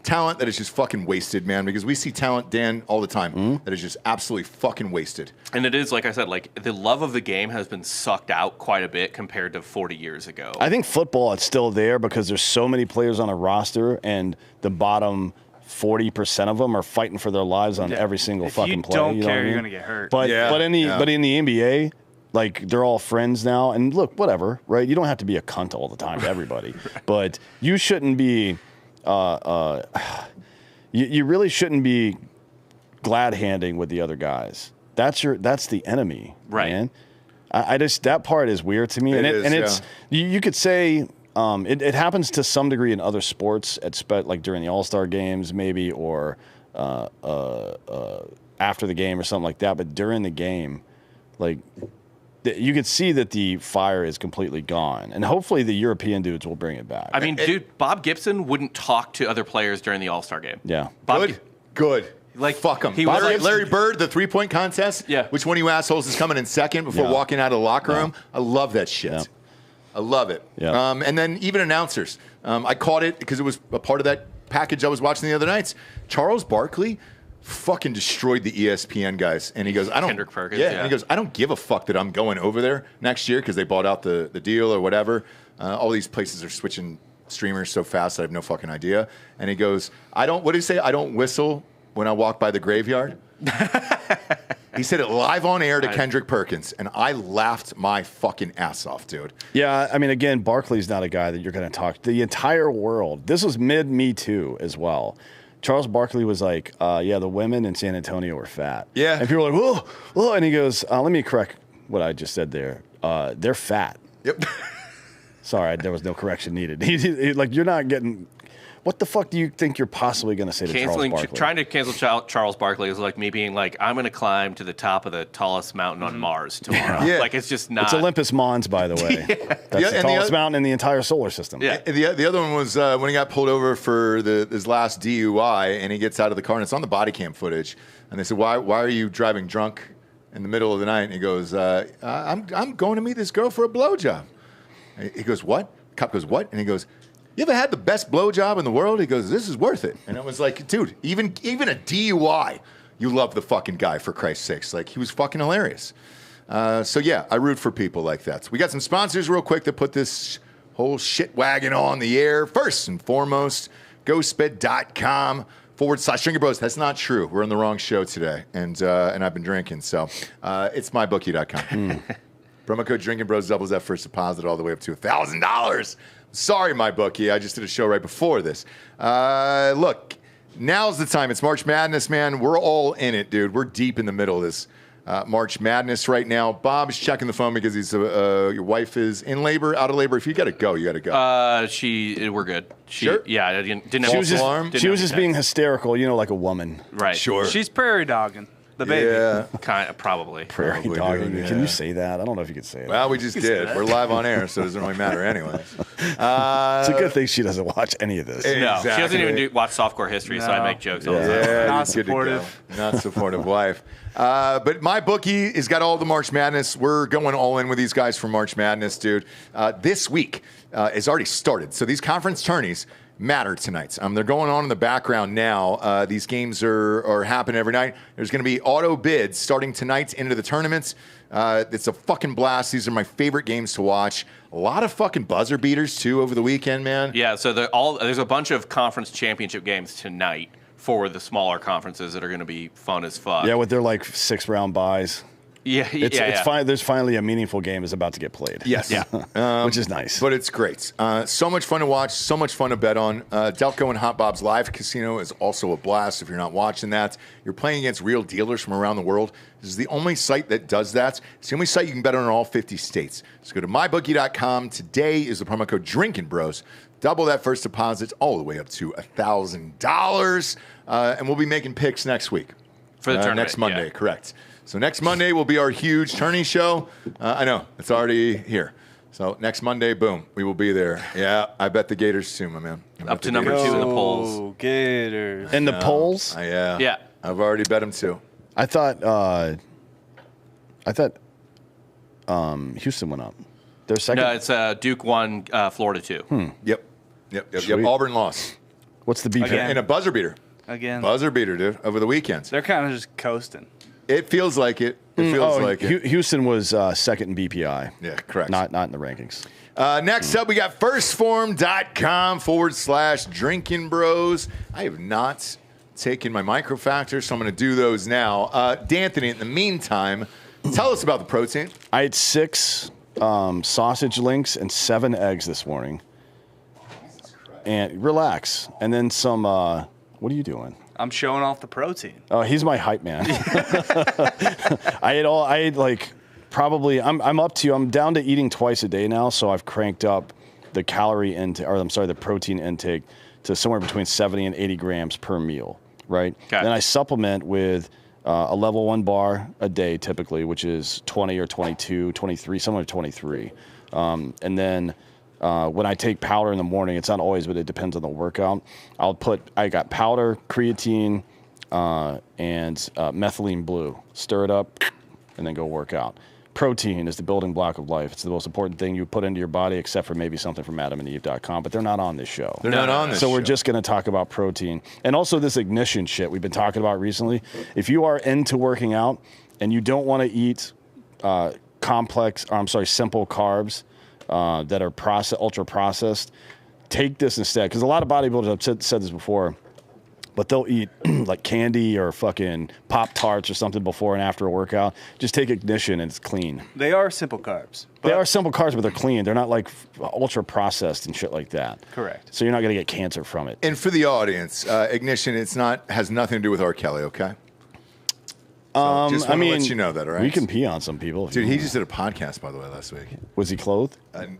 talent that is just fucking wasted, man, because we see talent, Dan, all the time that is just absolutely fucking wasted. And it is, like I said, like the love of the game has been sucked out quite a bit compared to 40 years ago. I think football, it's still there because there's so many players on a roster, and the bottom 40% of them are fighting for their lives on every single fucking play. If you don't care, you're going to get hurt. But in the NBA, like, they're all friends now. And look, whatever, right? You don't have to be a cunt all the time to everybody. But you shouldn't be you really shouldn't be glad-handing with the other guys. That's the enemy, right? Man. I just, that part is weird to me. It's you could say it happens to some degree in other sports, like during the All-Star games maybe, or after the game or something like that. But during the game, like, you could see that the fire is completely gone, and hopefully the European dudes will bring it back. I mean, dude, Bob Gibson wouldn't talk to other players during the All-Star game. Yeah. Good. Like, fuck him. he was Larry Bird, the 3-point contest. Yeah. Which one of you assholes is coming in second before walking out of the locker room? I love that shit. Yeah. I love it. Yeah. And then even announcers. I caught it because it was a part of that package I was watching the other nights. Charles Barkley fucking destroyed the ESPN guys, and he goes, Kendrick Perkins, and he goes, I don't give a fuck that I'm going over there next year because they bought out the deal or whatever. All these places are switching streamers so fast that I have no fucking idea. And he goes, what did he say? I don't whistle when I walk by the graveyard. He said it live on air to Kendrick Perkins, and I laughed my fucking ass off, dude. Yeah, I mean, again, Barkley's not a guy that you're going to talk to. The entire world, this was mid-Me Too as well. Charles Barkley was like, the women in San Antonio were fat. Yeah. And people were like, whoa. And he goes, let me correct what I just said there. They're fat. Yep. Sorry, there was no correction needed. Like, you're not getting... What the fuck do you think you're possibly going to say to Charles Barkley? Trying to cancel Charles Barkley is like me being like, I'm going to climb to the top of the tallest mountain on Mars tomorrow. Yeah. Like, it's just not. It's Olympus Mons, by the way. That's the tallest mountain in the entire solar system. Yeah. The other one was when he got pulled over for his last DUI, and he gets out of the car, and it's on the body cam footage. And they said, why are you driving drunk in the middle of the night? And he goes, I'm going to meet this girl for a blowjob. He goes, what? The cop goes, what? And he goes, you ever had the best blowjob in the world? He goes, this is worth it. And it was like, dude, even a DUI, you love the fucking guy, for Christ's sakes. Like, he was fucking hilarious. So, yeah, I root for people like that. So we got some sponsors real quick that put this whole shit wagon on the air. First and foremost, GhostBed.com. patreon.com/Drinkin Bros. That's not true. We're on the wrong show today, and I've been drinking. So it's mybookie.com. Promo code Drinkin Bros doubles that first deposit all the way up to $1,000. Sorry, my bookie. I just did a show right before this. Look, now's the time. It's March Madness, man. We're all in it, dude. We're deep in the middle of this March Madness right now. Bob's checking the phone because your wife is in labor, out of labor. If you got to go, you got to go. We're good. Sure? Yeah, I didn't have She was just, alarm? she was just being hysterical, like a woman. right. Sure. She's prairie dogging the baby. Yeah. Kind of, probably. Prairie Probably dogging. do, Can yeah. you say that? I don't know if you could say it. Well, we just did. We're live on air, so it doesn't really matter anyways. It's a good thing she doesn't watch any of this. No, she doesn't Exactly. even watch softcore history, so I make jokes all the time. Yeah, Not it's good to go. supportive. Not supportive wife. But my bookie has got all the March Madness. We're going all in with these guys for March Madness, dude. This week has already started. So these conference tourneys matter tonight. They're going on in the background now. These games are happening every night. There's going to be auto bids starting tonight into the tournaments. It's a fucking blast. These are my favorite games to watch. A lot of fucking buzzer beaters, too, over the weekend, man. Yeah, so there's a bunch of conference championship games tonight for the smaller conferences that are going to be fun as fuck. Yeah, with their 6-round buys. yeah, It's fine. There's finally a meaningful game is about to get played. Yes. Yeah. Which is nice. But it's great. So much fun to watch, so much fun to bet on. Delco and Hot Bob's Live Casino is also a blast if you're not watching that. You're playing against real dealers from around the world. This is the only site that does that. It's the only site you can bet on in all 50 states. So go to mybookie.com. Today is the promo code Drinkin Bros. Double that first deposit all the way up to $1,000. And we'll be making picks next week. For the tournament, next Monday, yeah. correct. So next Monday will be our huge tourney show. I know, it's already here. So next Monday, boom, we will be there. Yeah, I bet the Gators too, my man. Up to number 2 in the polls. Oh, Gators. In the polls, Yeah. Yeah. I've already bet them too. I thought Houston went up. They're second. No, it's Duke 1, Florida 2. Yep. Sweet. Auburn lost. What's the BP? Again. In a buzzer beater. Again. Buzzer beater, dude, over the weekend. They're kind of just coasting. It feels like it. It feels like it. Houston was second in BPI. Yeah, correct. Not in the rankings. Next up, we got firstform.com/Drinkin Bros. I have not taken my microfactors, so I'm going to do those now. D'Anthony, in the meantime, tell us about the protein. I ate 6 sausage links and 7 eggs this morning. And relax. And then some, what are you doing? I'm showing off the protein. Oh, he's my hype man. I'm down to eating twice a day now, so I've cranked up the the protein intake to somewhere between 70 and 80 grams per meal, right? Okay. Then I supplement with a level 1 bar a day typically, which is 20 or 22, 23, somewhere 23. And then when I take powder in the morning, it's not always, but it depends on the workout. I got powder, creatine, and methylene blue. Stir it up, and then go work out. Protein is the building block of life. It's the most important thing you put into your body, except for maybe something from AdamandEve.com, but they're not on this show. They're not on this So show. we're just going to talk about protein. And also this ignition shit we've been talking about recently. If you are into working out and you don't want to eat simple carbs, that are ultra processed, take this instead. Because a lot of bodybuilders have said this before, but they'll eat like candy or fucking Pop-Tarts or something before and after a workout. Just take Ignition and it's clean. They are simple carbs. They are simple carbs, but they're clean. They're not like ultra processed and shit like that. Correct. So you're not going to get cancer from it. And for the audience, Ignition, has nothing to do with R. Kelly, okay? So just want to let you know that, all right? We can pee on some people. Dude, he just did a podcast, by the way, last week. Was he clothed?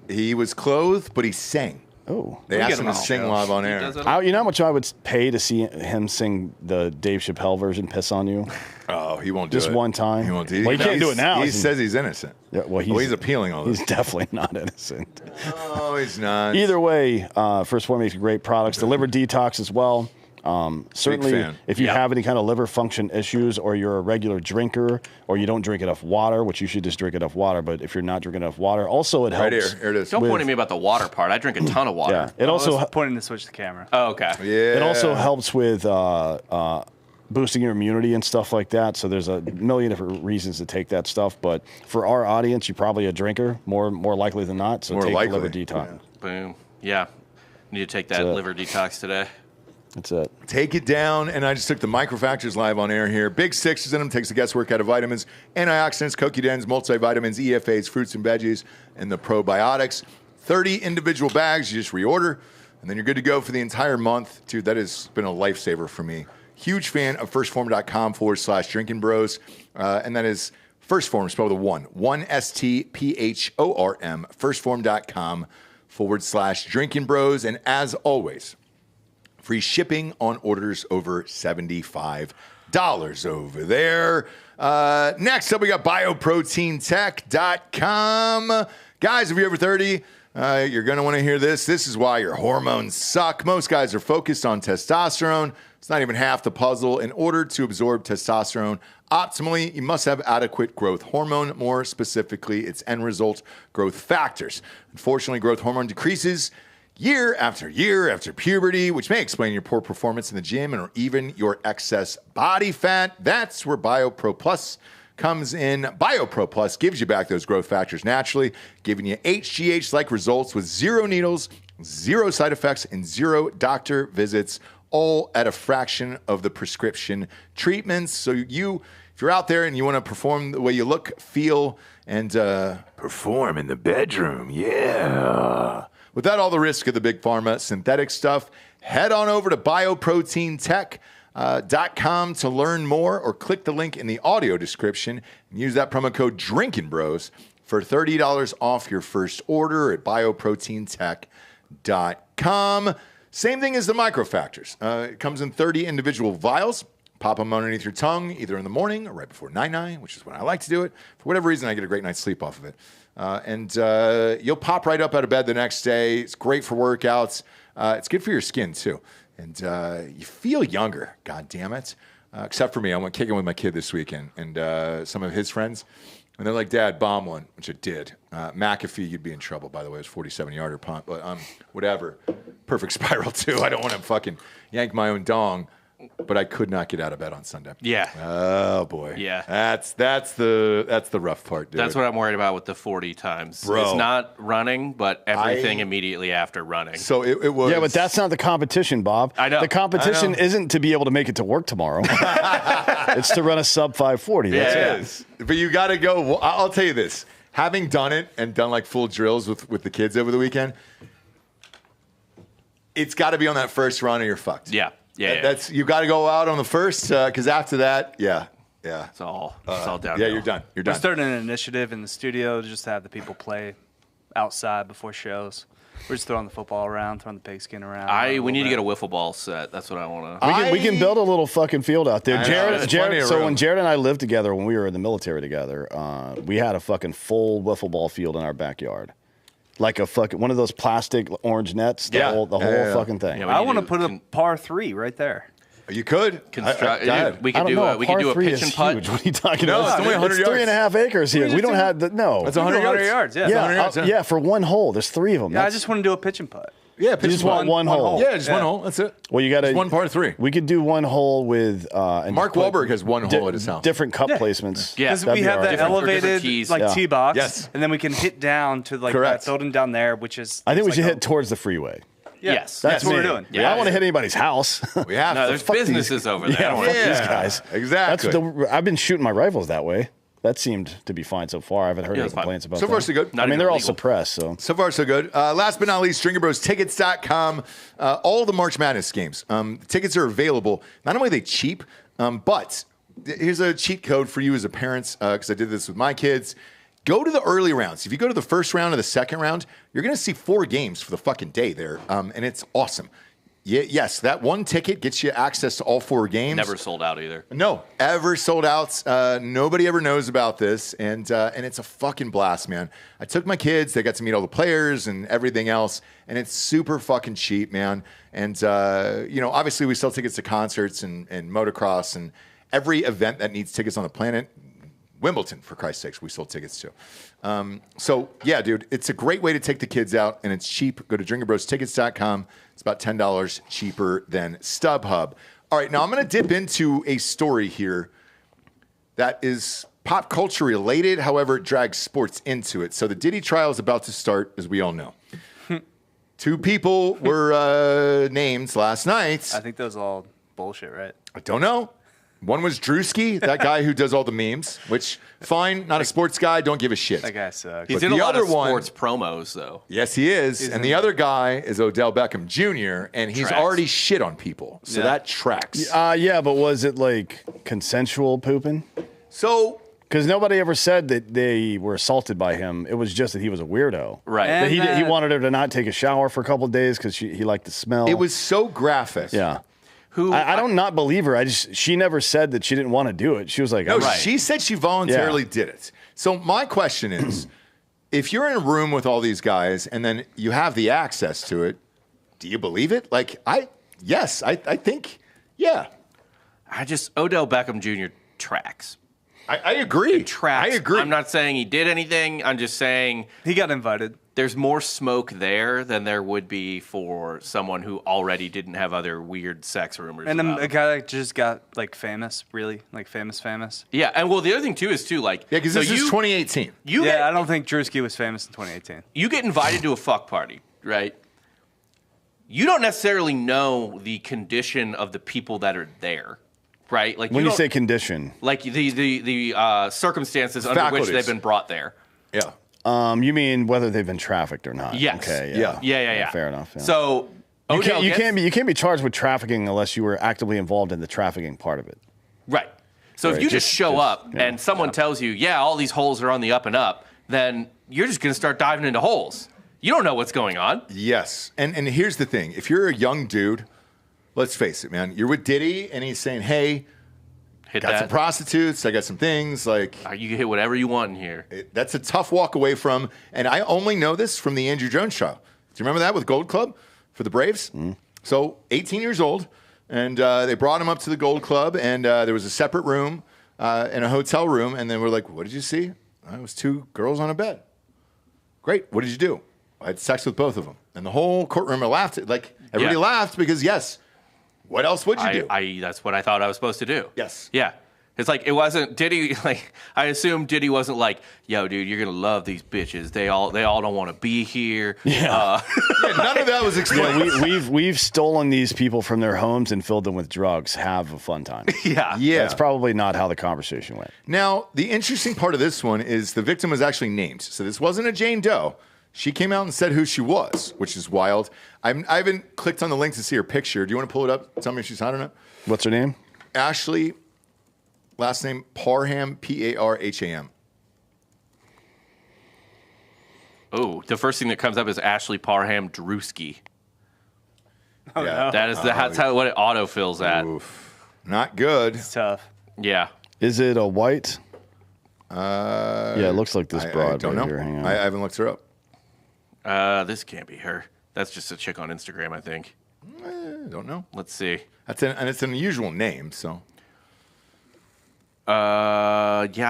He was clothed, but he sang. Oh. They asked him to sing live on air. does it. You know how much I would pay to see him sing the Dave Chappelle version, Piss on You? Oh, he won't do it. Just one time? He won't do it. Well, he can't do it now. He says he's innocent. Yeah, well, he's appealing all this. He's definitely not innocent. Oh, he's not. Either way, First Form makes great products. The liver detox as well. Certainly, fan. if you have any kind of liver function issues or you're a regular drinker or you don't drink enough water, which you should just drink enough water, but if you're not drinking enough water, also it helps. Right here it is. Don't point at me about the water part. I drink a ton of water. Yeah, it also pointing to switch the camera. Oh, okay. Yeah. it also helps with boosting your immunity and stuff like that. So there's a million different reasons to take that stuff. But for our audience, you're probably a drinker, more likely than not. So More take likely. the liver detox. Boom. Yeah. Need to take that liver detox today. That's it. Take it down, and I just took the microfactors live on air here. Big sixes in them, takes the guesswork out of vitamins, antioxidants, CoQ10s, multivitamins, EFAs, fruits and veggies, and the probiotics. 30 individual bags, you just reorder, and then you're good to go for the entire month. Dude, that has been a lifesaver for me. Huge fan of firstform.com/Drinkin Bros, and that is First Form, spelled with a 1 STPHORM, firstform.com/Drinkin Bros, and as always, free shipping on orders over $75 over there. Next up, we got bioproteintech.com. Guys, if you're over 30, you're going to want to hear this. This is why your hormones suck. Most guys are focused on testosterone. It's not even half the puzzle. In order to absorb testosterone optimally, you must have adequate growth hormone, more specifically, its end result, growth factors. Unfortunately, growth hormone decreases year after puberty, which may explain your poor performance in the gym or even your excess body fat. That's where BioPro Plus comes in. BioPro Plus gives you back those growth factors naturally, giving you HGH-like results with 0 needles, 0 side effects, and 0 doctor visits, all at a fraction of the prescription treatments. So if you're out there and you want to perform the way you look, feel, and perform in the bedroom, yeah, without all the risk of the big pharma synthetic stuff, head on over to bioproteintech.com to learn more, or click the link in the audio description and use that promo code DrinkinBros for $30 off your first order at bioproteintech.com. Same thing as the microfactors. It comes in 30 individual vials. Pop them underneath your tongue, either in the morning or right before night-night, which is when I like to do it. For whatever reason, I get a great night's sleep off of it. And you'll pop right up out of bed the next day. It's great for workouts. It's good for your skin, too. And you feel younger, God damn it. Except for me. I went kicking with my kid this weekend and some of his friends. And they're like, Dad, bomb one, which I did. McAfee, you'd be in trouble, by the way. It was 47-yarder punt. But whatever. Perfect spiral, too. I don't want to fucking yank my own dong. But I could not get out of bed on Sunday. Yeah. Oh boy. Yeah. That's the rough part, dude. That's what I'm worried about with the 40 times. Bro. It's not running, but everything immediately after running. So it was. Yeah, but that's not the competition, Bob. I know. The competition isn't to be able to make it to work tomorrow. It's to run a sub 540. That's it is. But you got to go. I'll tell you this. Having done it and done like full drills with the kids over the weekend, it's got to be on that first run or you're fucked. Yeah. Yeah. That's you got to go out on the first because after that, yeah. It's all downhill. Yeah, you're done. You're We're done. starting an initiative in the studio to just have the people play outside before shows. We're just throwing the football around, throwing the pigskin around. We need to get a wiffle ball set. That's what I want to. We can build a little fucking field out there. I know, there's plenty of So room. when Jared and I lived together, when we were in the military together, we had a fucking full wiffle ball field in our backyard. Like a fucking one of those plastic orange nets, the whole fucking thing. Yeah, I want to put a par 3 right there. You could. We I could don't do know, a we could do a par 3 pitch and is putt. huge. What are you talking No, about? it's only 100 yards. 3.5 acres here. We don't have the no. That's You can 100 do 100 yards. yards. Yeah. yeah, 100 yards, yeah, for one hole. There's 3 of them. Yeah, I just want to do a pitch and putt. Yeah, You pitch just and want putt. one hole. Yeah, just one Yeah. hole. That's it. Well, you got to Just one par 3. We could do one hole with and Mark just put Wahlberg has one hole at his house. different cup placements. Yeah. Because That'd we be have all that right. Different elevated keys. like Yeah. tee box, Yes. and then we can hit down to like Correct. that building down there, which is. I think we it's should like hit towards the freeway. Yes. That's what me. we're doing. I don't want to hit anybody's house. We have No, to. there's Fuck these- businesses over there. I Yeah, don't fuck want- these guys. Exactly. I've been shooting my rifles that way. That seemed to be fine so far. I haven't heard Yeah, any it's fine. complaints about So that. far, so good. Not I mean, even they're all illegal. suppressed, so. So far, so good. Last but not least, DrinkinBrosTickets.com. All the March Madness games. The tickets are available. Not only are they cheap, but here's a cheat code for you as a parent, because I did this with my kids. Go to the early rounds. If you go to the first round or the second round, you're going to see 4 games for the fucking day there, and it's awesome. Yes, that one ticket gets you access to all 4 games. Never sold out either. No, ever sold out. Nobody ever knows about this, and it's a fucking blast, man. I took my kids; they got to meet all the players and everything else, and it's super fucking cheap, man. And obviously, we sell tickets to concerts and motocross and every event that needs tickets on the planet. Wimbledon, for Christ's sakes, we sold tickets to. So, yeah, dude, it's a great way to take the kids out, and it's cheap. Go to DrinkinBrosTickets.com. It's about $10 cheaper than StubHub. All right, now I'm going to dip into a story here that is pop culture related. However, it drags sports into it. So the Diddy trial is about to start, as we all know. 2 people were named last night. I think those are all bullshit, right? I don't know. One was Drewski, that guy who does all the memes, which, fine, not a sports guy, don't give a shit. That guy sucks. He's But in a the lot of other one- sports promos, though. Yes, he is. And the other guy is Odell Beckham Jr., and he's Tracks. already shit on people. So Yeah. that tracks. Yeah, but was it like consensual pooping? So Because nobody ever said that they were assaulted by him. It was just that he was a weirdo. Right. That he And, wanted her to not take a shower for a couple of days because he liked the smell. it was so graphic. Yeah. Who I don't not believe her. She never said that she didn't want to do it. She was like, No, "I'm- she said she voluntarily did it. So my question is, if you're in a room with all these guys and then you have the access to it, do you believe it? Like, I think, yeah. Odell Beckham Jr. tracks. I agree. Tracks. I agree. I'm not saying he did anything. I'm just saying He got invited. there's more smoke there than there would be for someone who already didn't have other weird sex rumors. And then about a him. guy that just got like famous, really, like famous. Yeah, and well, the other thing too is like Yeah, because so this is 2018. I don't think Drewski was famous in 2018. You get invited to a fuck party, right? You don't necessarily know the condition of the people that are there, right? Like when you don't- say condition, like the circumstances under which Faculties. they've been brought there. Yeah. you mean whether they've been trafficked or not? Yes. Okay. Yeah. Yeah. Fair enough. Yeah. So you Odell can't gets- you can't be charged with trafficking unless you were actively involved in the trafficking part of it. Right. So if Right, you just show just- up yeah. and someone tells you, yeah, all these holes are on the up and up, then you're just going to start diving into holes. You don't know what's going on. Yes. And here's the thing. If you're a young dude, let's face it, man, you're with Diddy and he's saying, hey, Hit got some that. prostitutes, I got some things, like You can hit whatever you want in here. that's a tough walk away from. And I only know this from the Andrew Jones trial. Do you remember that with Gold Club for the Braves? So 18 years old, and they brought him up to the Gold Club, and there was a separate room in a hotel room, and then we're like, what did you see? It was 2 girls on a bed. Great. What did you do? I had sex with both of them. And the whole courtroom laughed. Like, everybody Yeah. laughed because, yes, what else would you do? That's what I thought I was supposed to do. Yes. Yeah. It's like it wasn't Diddy. Like I assume Diddy wasn't like, "Yo, dude, you're gonna love these bitches. They all don't want to be here." Yeah. Yeah, none of that was explained. We've stolen these people from their homes and filled them with drugs. Have a fun time. Yeah. Yeah. That's probably not how the conversation went. Now, the interesting part of this one is the victim was actually named. So this wasn't a Jane Doe. She came out and said who she was, which is wild. I haven't clicked on the link to see her picture. Do you want to pull it up? Tell me if she's hot or not. What's her name? Ashley, last name Parham, Parham. Oh, the first thing that comes up is Ashley Parham Drewski. Yeah, That's what it autofills at. Oof. Not good. It's tough. Yeah. Is it a white? Yeah, it looks like this I broad don't right know. here. Hang on. I haven't looked her up. This can't be her. That's just a chick on Instagram, I think. I don't know. Let's see. And it's an unusual name, so. Yeah,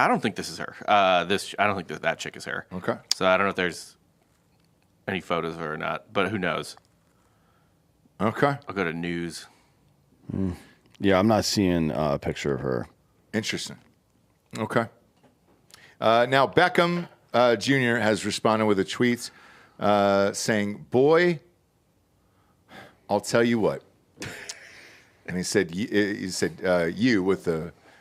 I don't think this is her. I don't think that chick is her. Okay. So I don't know if there's any photos of her or not, but who knows? Okay. I'll go to news. Yeah, I'm not seeing a picture of her. Interesting. Okay. Now, Beckham Jr. has responded with a tweet saying, boy, I'll tell you what. And he said, you with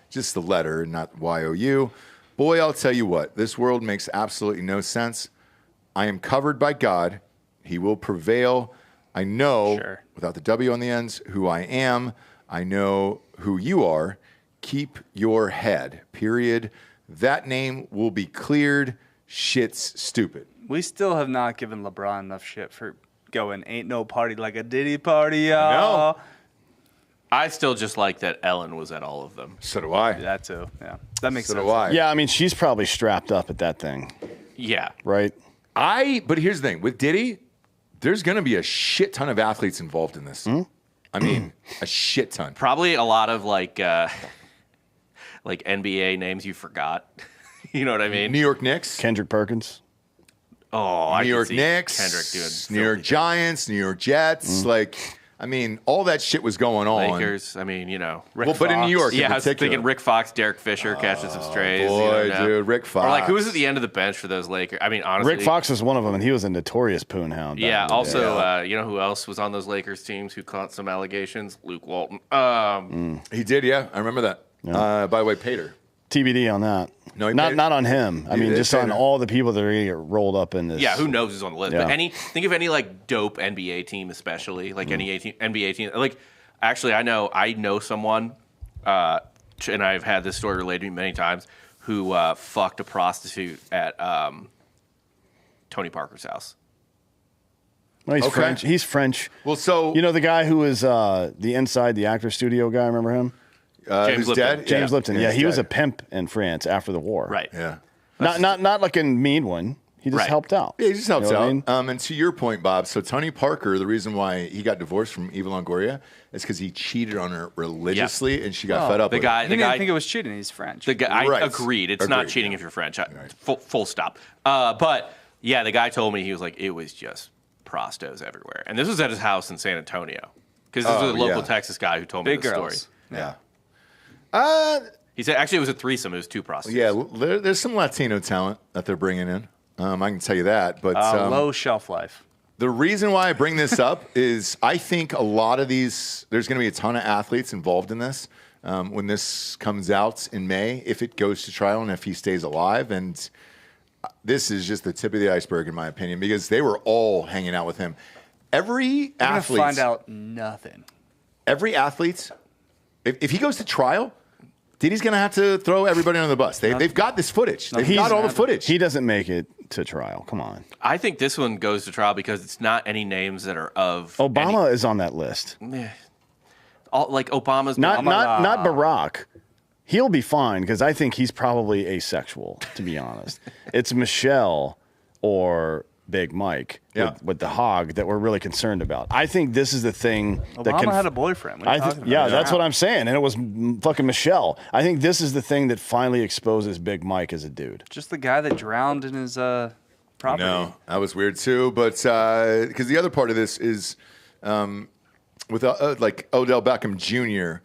just the letter, not Y-O-U. Boy, I'll tell you what. This world makes absolutely no sense. I am covered by God. He will prevail. I know, Sure. without the W on the ends, who I am. I know who you are. Keep your head, period. That name will be cleared. Shit's stupid. We still have not given LeBron enough shit for going, ain't no party like a Diddy party, y'all. know. I still just like that Ellen was at all of them. So do I. That too. Yeah. That makes So sense. do I. Yeah, I mean, she's probably strapped up at that thing, Yeah. right? But here's the thing. With Diddy, there's going to be a shit ton of athletes involved in this. I mean, a shit ton. Probably a lot of like NBA names you forgot. You know what I mean? New York Knicks, Kendrick Perkins. Oh, I New can York see Knicks, Kendrick doing New York filthy Giants, New York Jets. Like, I mean, all that shit was going on. Lakers. I mean, Rick Well, but in New York, Yeah, in I was particular. thinking Rick Fox, Derek Fisher catching some strays. Boy, dude, Rick Fox. Or like, who was at the end of the bench for those Lakers? I mean, honestly, Rick Fox was one of them, and he was a notorious poon hound. Yeah. Also, you know who else was on those Lakers teams who caught some allegations? Luke Walton. He did, yeah. I remember that. Yeah. By the way, Pater. TBD on that. No, not on him. I mean, did just say on that. all the people that are going to get rolled up in this. Yeah, who knows who's on the list? Yeah. But think of any like dope NBA team, especially like any NBA team. Like, actually, I know someone, and I've had this story related to me many times, who fucked a prostitute at Tony Parker's house. Well, he's Okay. French. He's French. Well, so You know the guy who was the inside the actor studio guy. Remember him? James who's Lipton. dead? James Lipton. Yeah, he's he was a dead. pimp in France after the war. Right. Yeah. Not like a mean one. He just Right. helped out. Yeah, he just helps You know out. what I mean? And to your point, Bob, so Tony Parker, the reason why he got divorced from Eva Longoria is because he cheated on her religiously, and she got fed up The with guy, He the didn't guy, think it was cheating. He's French. the guy. I Right. agreed. It's not Agreed, cheating yeah. if you're French. Full stop. But yeah, the guy told me, he was like, it was just prostos everywhere, and this was at his house in San Antonio, because this was a local yeah. Texas guy who told me Big the girls. story. Yeah. He said actually it was a threesome. It was two prostitutes. Yeah, there's some Latino talent that they're bringing in. I can tell you that. But Low shelf life. the reason why I bring this up is I think a lot of these, there's going to be a ton of athletes involved in this when this comes out in May, if it goes to trial and if he stays alive. And this is just the tip of the iceberg, in my opinion, because they were all hanging out with him. Every You're gonna athlete, find out nothing. every athlete, if he goes to trial, Diddy's going to have to throw everybody under the bus. They've got this footage. They've got all the footage. He doesn't make it to trial. Come on. I think this one goes to trial because it's not any names that are of Obama is on that list. like Obama's Not Barack. He'll be fine because I think he's probably asexual, to be honest. It's Michelle or Big Mike with the hog that we're really concerned about. I think this is the thing that Obama had a boyfriend. What are you talking about? Yeah, that's what I'm saying. And it was fucking Michelle. I think this is the thing that finally exposes Big Mike as a dude. Just the guy that drowned in his property. No, that was weird too. But because the other part of this is with like Odell Beckham Jr.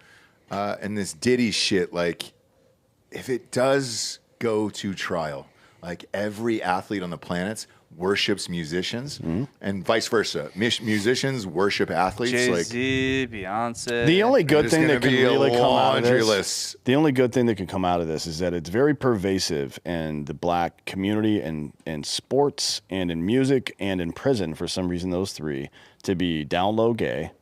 And this Diddy shit. Like, if it does go to trial, like every athlete on the planet worships musicians, and vice versa. Musicians worship athletes. Jay-Z, Beyonce. The only good There's thing gonna that can be a really come out of laundry this, list. the only good thing that can come out of this is that it's very pervasive in the black community and in sports and in music and in prison for some reason, those three, to be down low gay,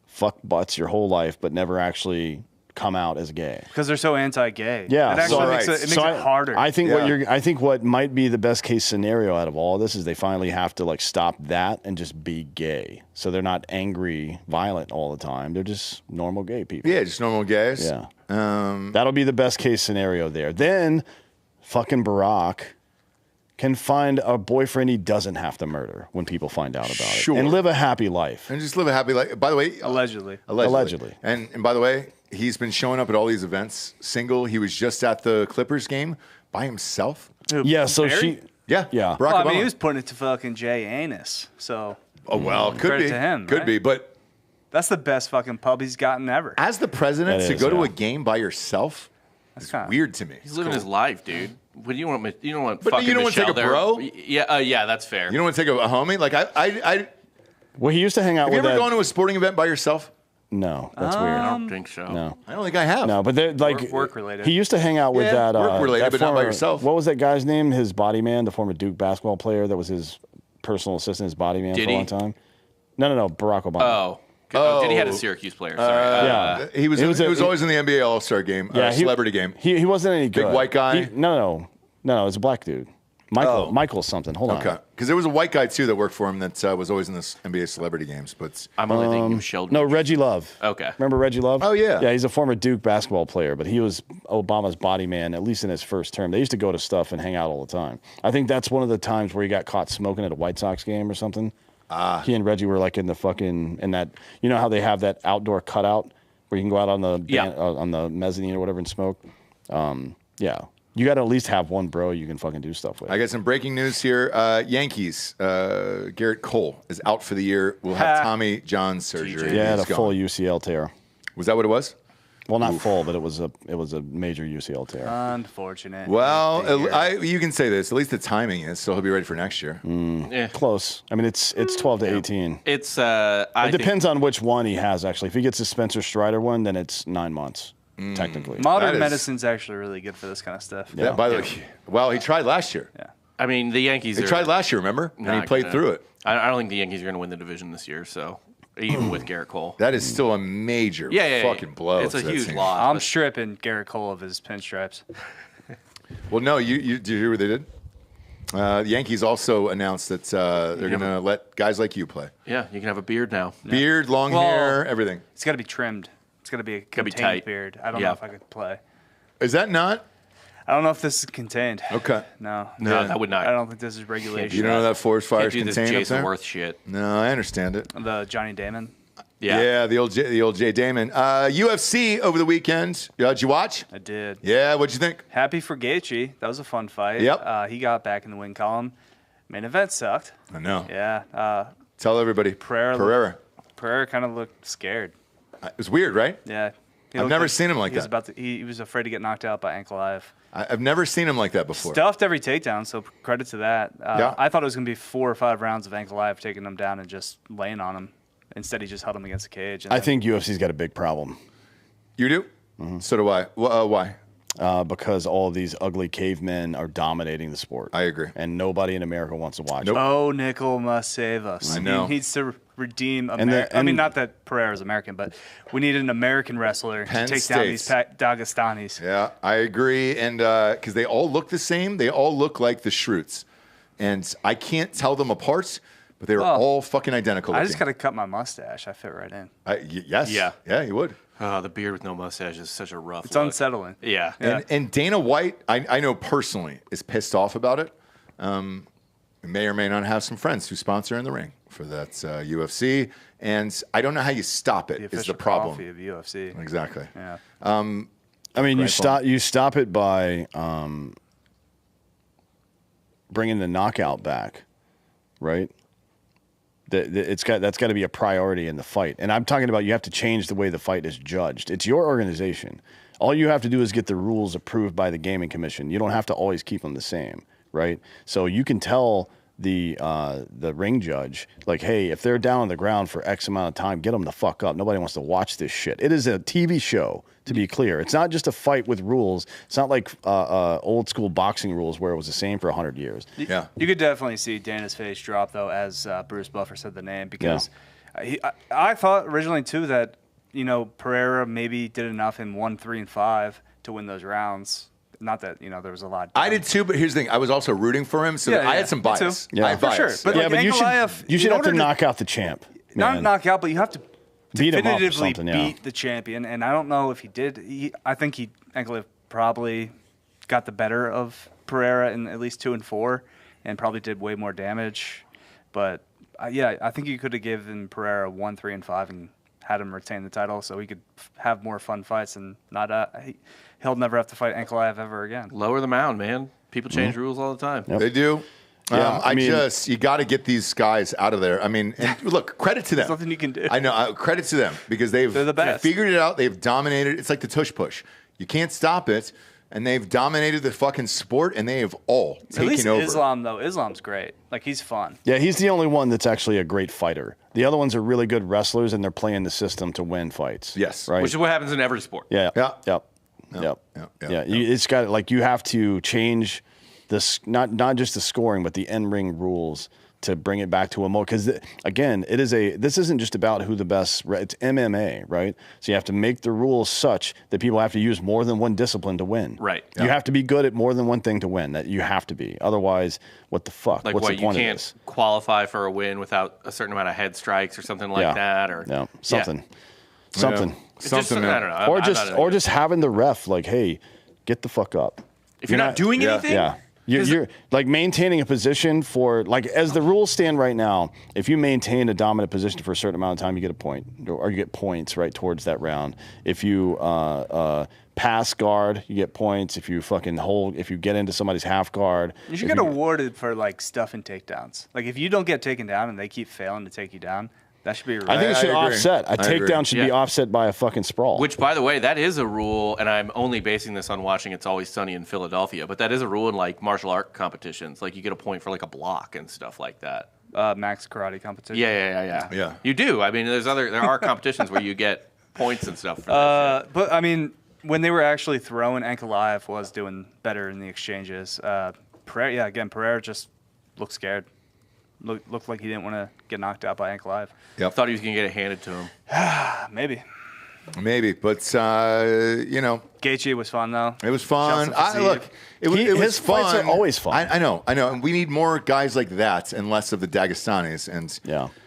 fuck butts your whole life, but never actually come out as gay. Because they're so anti-gay. Yeah, It actually so- makes it harder. I think Yeah. I think what might be the best case scenario out of all this is they finally have to like stop that and just be gay. So they're not angry, violent all the time. They're just normal gay people. Yeah, just normal guys. Yeah. That'll be the best case scenario there. Then fucking Barack can find a boyfriend he doesn't have to murder when people find out about Sure. it. And live a happy life. And just live a happy life. By the way, Allegedly. Allegedly. And by the way, he's been showing up at all these events single. He was just at the Clippers game by himself. Yeah, so Barry? she Yeah. Yeah. Barack Well, I Obama. mean, he was putting it to fucking Jay Anus. So Oh, well, could Credit be. to him, Could right? be. But that's the best fucking pub he's gotten ever. as the president, That to is, go to yeah. a game by yourself is kinda- weird to me. He's living his life, dude. What do you want? You don't want. But fucking you don't want to take Michelle a there. bro? Yeah, that's fair. You don't want to take a homie? Like, I Well, he used to hang out have you with ever that. gone to a sporting event by yourself? No, that's I weird. don't think so. No. I don't think I have. No, but they're like Work-related. He used to hang out with Yeah, that work-related, that but not by former- yourself. What was that guy's name? His body man, the former Duke basketball player that was his personal assistant, his body man Diddy? for a long time. No, Barack Obama. Oh, Diddy had a Syracuse player. Sorry. Yeah. He was, It was he a- was always in the NBA All-Star game, celebrity game. He wasn't any good. white guy? No, it was a black dude. Michael something. Hold Okay. on. Because there was a white guy, too, that worked for him that was always in this NBA celebrity games. But I'm only thinking of Sheldon. No, Reggie Love. Okay. Remember Reggie Love? Oh, yeah. Yeah, he's a former Duke basketball player, but he was Obama's body man, at least in his first term. They used to go to stuff and hang out all the time. I think that's one of the times where he got caught smoking at a White Sox game or something. He and Reggie were like in the fucking, in that, you know how they have that outdoor cutout where you can go out on the Yeah. on the mezzanine or whatever and smoke? Yeah. You got to at least have one bro you can fucking do stuff with. I got some breaking news here. Yankees, Gerrit Cole is out for the year. We'll have Tommy John surgery. Yeah, He's a full gone. UCL tear. Was that what it was? Well, not full, but it was a major UCL tear. Unfortunate. Well, you can say this. At least the timing is, so he'll be ready for next year. Yeah. Close. I mean, it's 12 to 18. It's It depends on which one he has, actually. If he gets the Spencer Strider one, then it's 9 months, technically. Modern medicine's actually really good for this kind of stuff. Yeah. By the way, well, he tried last year. Yeah. I mean, the Yankees. He tried last year, remember? And he played through it. I don't think the Yankees are going to win the division this year. So even with Gerrit Cole, That is still a major fucking blow. It's a to that huge team. loss. I'm stripping Gerrit Cole of his pinstripes. Well, no, did you hear what they did? The Yankees also announced that they're going to let guys like you play. Yeah, you can have a beard now. Beard, long hair, everything. It's got to be trimmed. It's got to be a be contained tight. beard. I don't know if I could play. Is that not? I don't know if this is contained. Okay. No. No, that would not. I don't think this is regulation. You don't know that forest fire Can't is do this contained up Jason there? Worth shit. No, I understand it. The Johnny Damon. Yeah. The old Jay Damon. UFC over the weekend. Did you watch? I did. Yeah, what'd you think? Happy for Gaethje. That was a fun fight. Yep. He got back in the win column. Main event sucked. I know. Yeah. Tell everybody. Pereira kind of looked scared. It was weird, right? Yeah. I've never seen him like that. He was afraid to get knocked out by Ankalaev. I've never seen him like that before. Stuffed every takedown, so credit to that. Yeah. I thought it was going to be 4 or 5 rounds of Ankalaev taking him down and just laying on him. Instead, he just held him against the cage. I think UFC's got a big problem. You do? Mm-hmm. So do I. Why? Because all of these ugly cavemen are dominating the sport. I agree. And nobody in America wants to watch Nope. it. Oh, Nickel must save us. I know. He needs to redeem America. I mean, not that Pereira is American, but we need an American wrestler Penn to take down these States. Dagestanis. Yeah, I agree. And because they all look the same, they all look like the Schrutes. And I can't tell them apart, but they're all fucking identical. I just got to cut my mustache. I fit right in. Yes. Yeah. Yeah, you would. The beard with no mustache is such a rough It's look. unsettling. Yeah. And Dana White, I know personally, is pissed off about it. We may or may not have some friends who sponsor in the ring for that UFC. And I don't know how you stop it, The is the official problem. coffee of UFC. Exactly. Yeah. I mean, you stop it by bringing the knockout back, right? That's got to be a priority in the fight. And I'm talking about you have to change the way the fight is judged. It's your organization. All you have to do is get the rules approved by the Gaming Commission. You don't have to always keep them the same, right? So you can tell the ring judge, like, hey, if they're down on the ground for X amount of time, get them the fuck up. Nobody wants to watch this shit. It is a TV show, to be clear. It's not just a fight with rules. It's not like old school boxing rules where it was the same for 100 years. Yeah. You could definitely see Dana's face drop, though, as Bruce Buffer said the name, because I thought originally, too, that, Pereira maybe did enough in 1, 3, and 5 to win those rounds. Not that, there was a lot. I did too, but here's the thing. I was also rooting for him, so I had some me bias. too. Yeah. I had For bias. sure. But, Yeah, but Ankalaev, you should in have to order knock out the champ. Not man. knock out, but you have to Beat him up or definitively something, yeah. beat the champion. And I don't know if he did. I think Ankalaev probably got the better of Pereira in at least 2 and 4, and probably did way more damage. But I think you could have given Pereira 1, 3, and 5 and had him retain the title, so he could have more fun fights and not. He'll never have to fight Ankalaev ever again. Lower the mound, man. People change rules all the time. Yep. They do. Yeah, I mean- you got to get these guys out of there. I mean, and look, credit to them. There's nothing you can do. I know. Credit to them because they're the best. figured it out. They've dominated. It's like the tush push. You can't stop it. And they've dominated the fucking sport, and they have all At taken least over. Islam, though. Islam's great. Like, he's fun. Yeah, he's the only one that's actually a great fighter. The other ones are really good wrestlers, and they're playing the system to win fights. Yes. Right? Which is what happens in every sport. Yeah. Yeah. Yep. It's got like you have to change this not just the scoring, but the in-ring rules to bring it back to a more, because again, this isn't just about who the best. It's MMA, right? So you have to make the rules such that people have to use more than one discipline to win. Right. You have to be good at more than one thing to win. That you have to be. Otherwise, what the fuck? Like What's what, the you point of can't this? qualify for a win without a certain amount of head strikes or something like that, or something. It's just, I don't know. Or just having the ref like, hey, get the fuck up. If you're not doing anything, yeah. You're like maintaining a position for, like, as the rules stand right now, if you maintain a dominant position for a certain amount of time, you get a point, or you get points right towards that round. If you pass guard, you get points. If you fucking hold, if you get into somebody's half guard, You should get awarded for like stuff and takedowns. Like if you don't get taken down and they keep failing to take you down, that should be. I think it should agree. offset. A I agree. takedown should be offset by a fucking sprawl. Which, by the way, that is a rule, and I'm only basing this on watching It's Always Sunny in Philadelphia, but that is a rule in, like, martial art competitions. Like, you get a point for, like, a block and stuff like that. Max karate competition. Yeah. You do. I mean, there are competitions where you get points and stuff for that shit. But, I mean, when they were actually throwing, Ankalaev was doing better in the exchanges. Pereira just looked scared. Looked like he didn't want to get knocked out by Ankalaev. Yep. Thought he was going to get it handed to him. Maybe, but Gaethje was fun though. it was fun. Shouts to Look, it was his fun. fights are always fun. I know, and we need more guys like that and less of the Dagestanis. And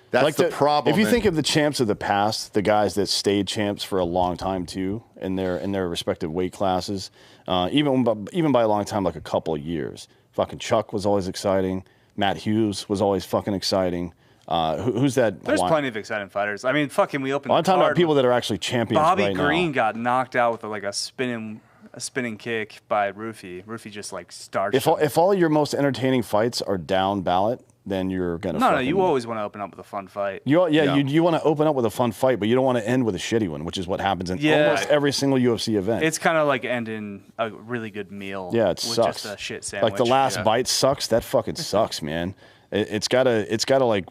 that's like the problem. If you think of the champs of the past, the guys that stayed champs for a long time too, in their respective weight classes, even by a long time, like a couple of years. Fucking Chuck was always exciting. Matt Hughes was always fucking exciting. Who's that? There's plenty of exciting fighters. I mean, fucking, we opened. I'm talking about people that are actually champions. Bobby right Green now. got knocked out with a spinning kick by Rufy. Rufy just like starched him. If all your most entertaining fights are down ballot, then you're gonna. No, you always want to open up with a fun fight. You want to open up with a fun fight, but you don't want to end with a shitty one, which is what happens in almost every single UFC event. It's kind of like ending a really good meal. Yeah, it with sucks. Just a shit sandwich. Like the last bite sucks. That fucking sucks, man. It's gotta like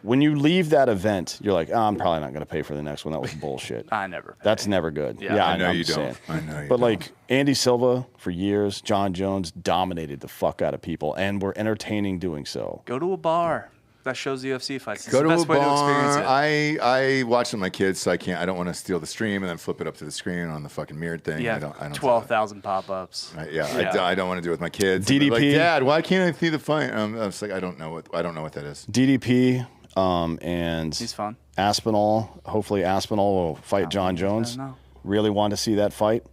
when you leave that event, you're like, I'm probably not gonna pay for the next one. That was bullshit. I never. That's never good. Yeah, I know I'm you just don't. saying. I know you But don't. like Andy Silva for years, John Jones dominated the fuck out of people, and were entertaining doing so. Go to a bar. That shows UFC fights. It's Go the to a best way to experience bar. it. I watch with my kids, so I don't want to steal the stream and then flip it up to the screen on the fucking mirrored thing. Yeah, I don't 12,000 pop-ups. I don't want to do it with my kids. DDP. Like, Dad, why can't I see the fight? I was like, I don't know what that is. DDP and He's fun. Aspinall. Hopefully Aspinall will fight John Jones. know. Really want to see that fight.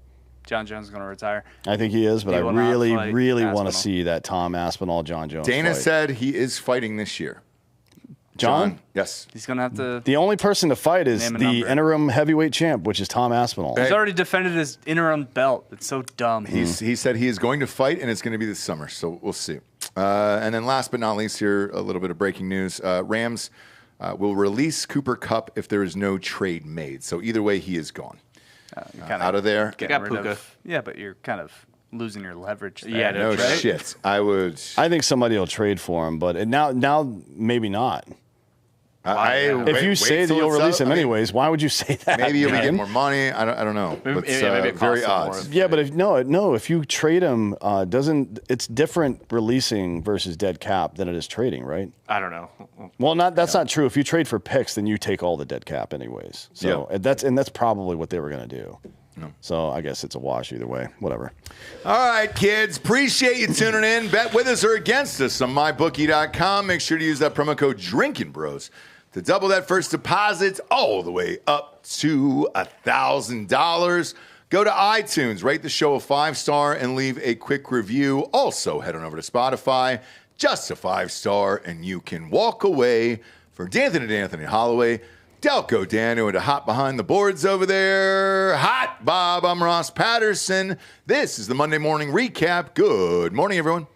John Jones is going to retire. I think he is, but He I will not really fight want Aspinall. to see that Tom Aspinall John Jones Dana fight. said he is fighting this year. John? Yes. He's going to have to. The only person to fight is Name a the number. interim heavyweight champ, which is Tom Aspinall. He's already defended his interim belt. It's so dumb. He said he is going to fight, and it's going to be this summer, so we'll see. And then last but not least here, a little bit of breaking news. Rams will release Cooper Kupp if there is no trade made. So either way, he is gone. Out of there. Getting got rid Puka. of- Yeah, but you're kind of losing your leverage there. Yeah, No Right? shit. I would. I think somebody will trade for him, but now maybe not. If you say that you'll release him anyways, why would you say that? maybe you'll be getting more money. I don't know. Maybe It's, it costs very him odd. more. Yeah, but if you trade him, it's different releasing versus dead cap than it is trading, right? I don't know. Well, that's not true. If you trade for picks, then you take all the dead cap anyways. So that's probably what they were going to do. So I guess it's a wash either way. Whatever. All right, kids. Appreciate you tuning in. Bet with us or against us on mybookie.com. Make sure to use that promo code Drinkin Bros to double that first deposit all the way up to $1,000. Go to iTunes, rate the show a 5-star, and leave a quick review. Also, head on over to Spotify, just a 5-star, and you can walk away. For D'Anthony Hollaway, Delco Dano, and to hop behind the boards over there. Hot Bob, I'm Ross Patterson. This is the Monday Morning Recap. Good morning, everyone.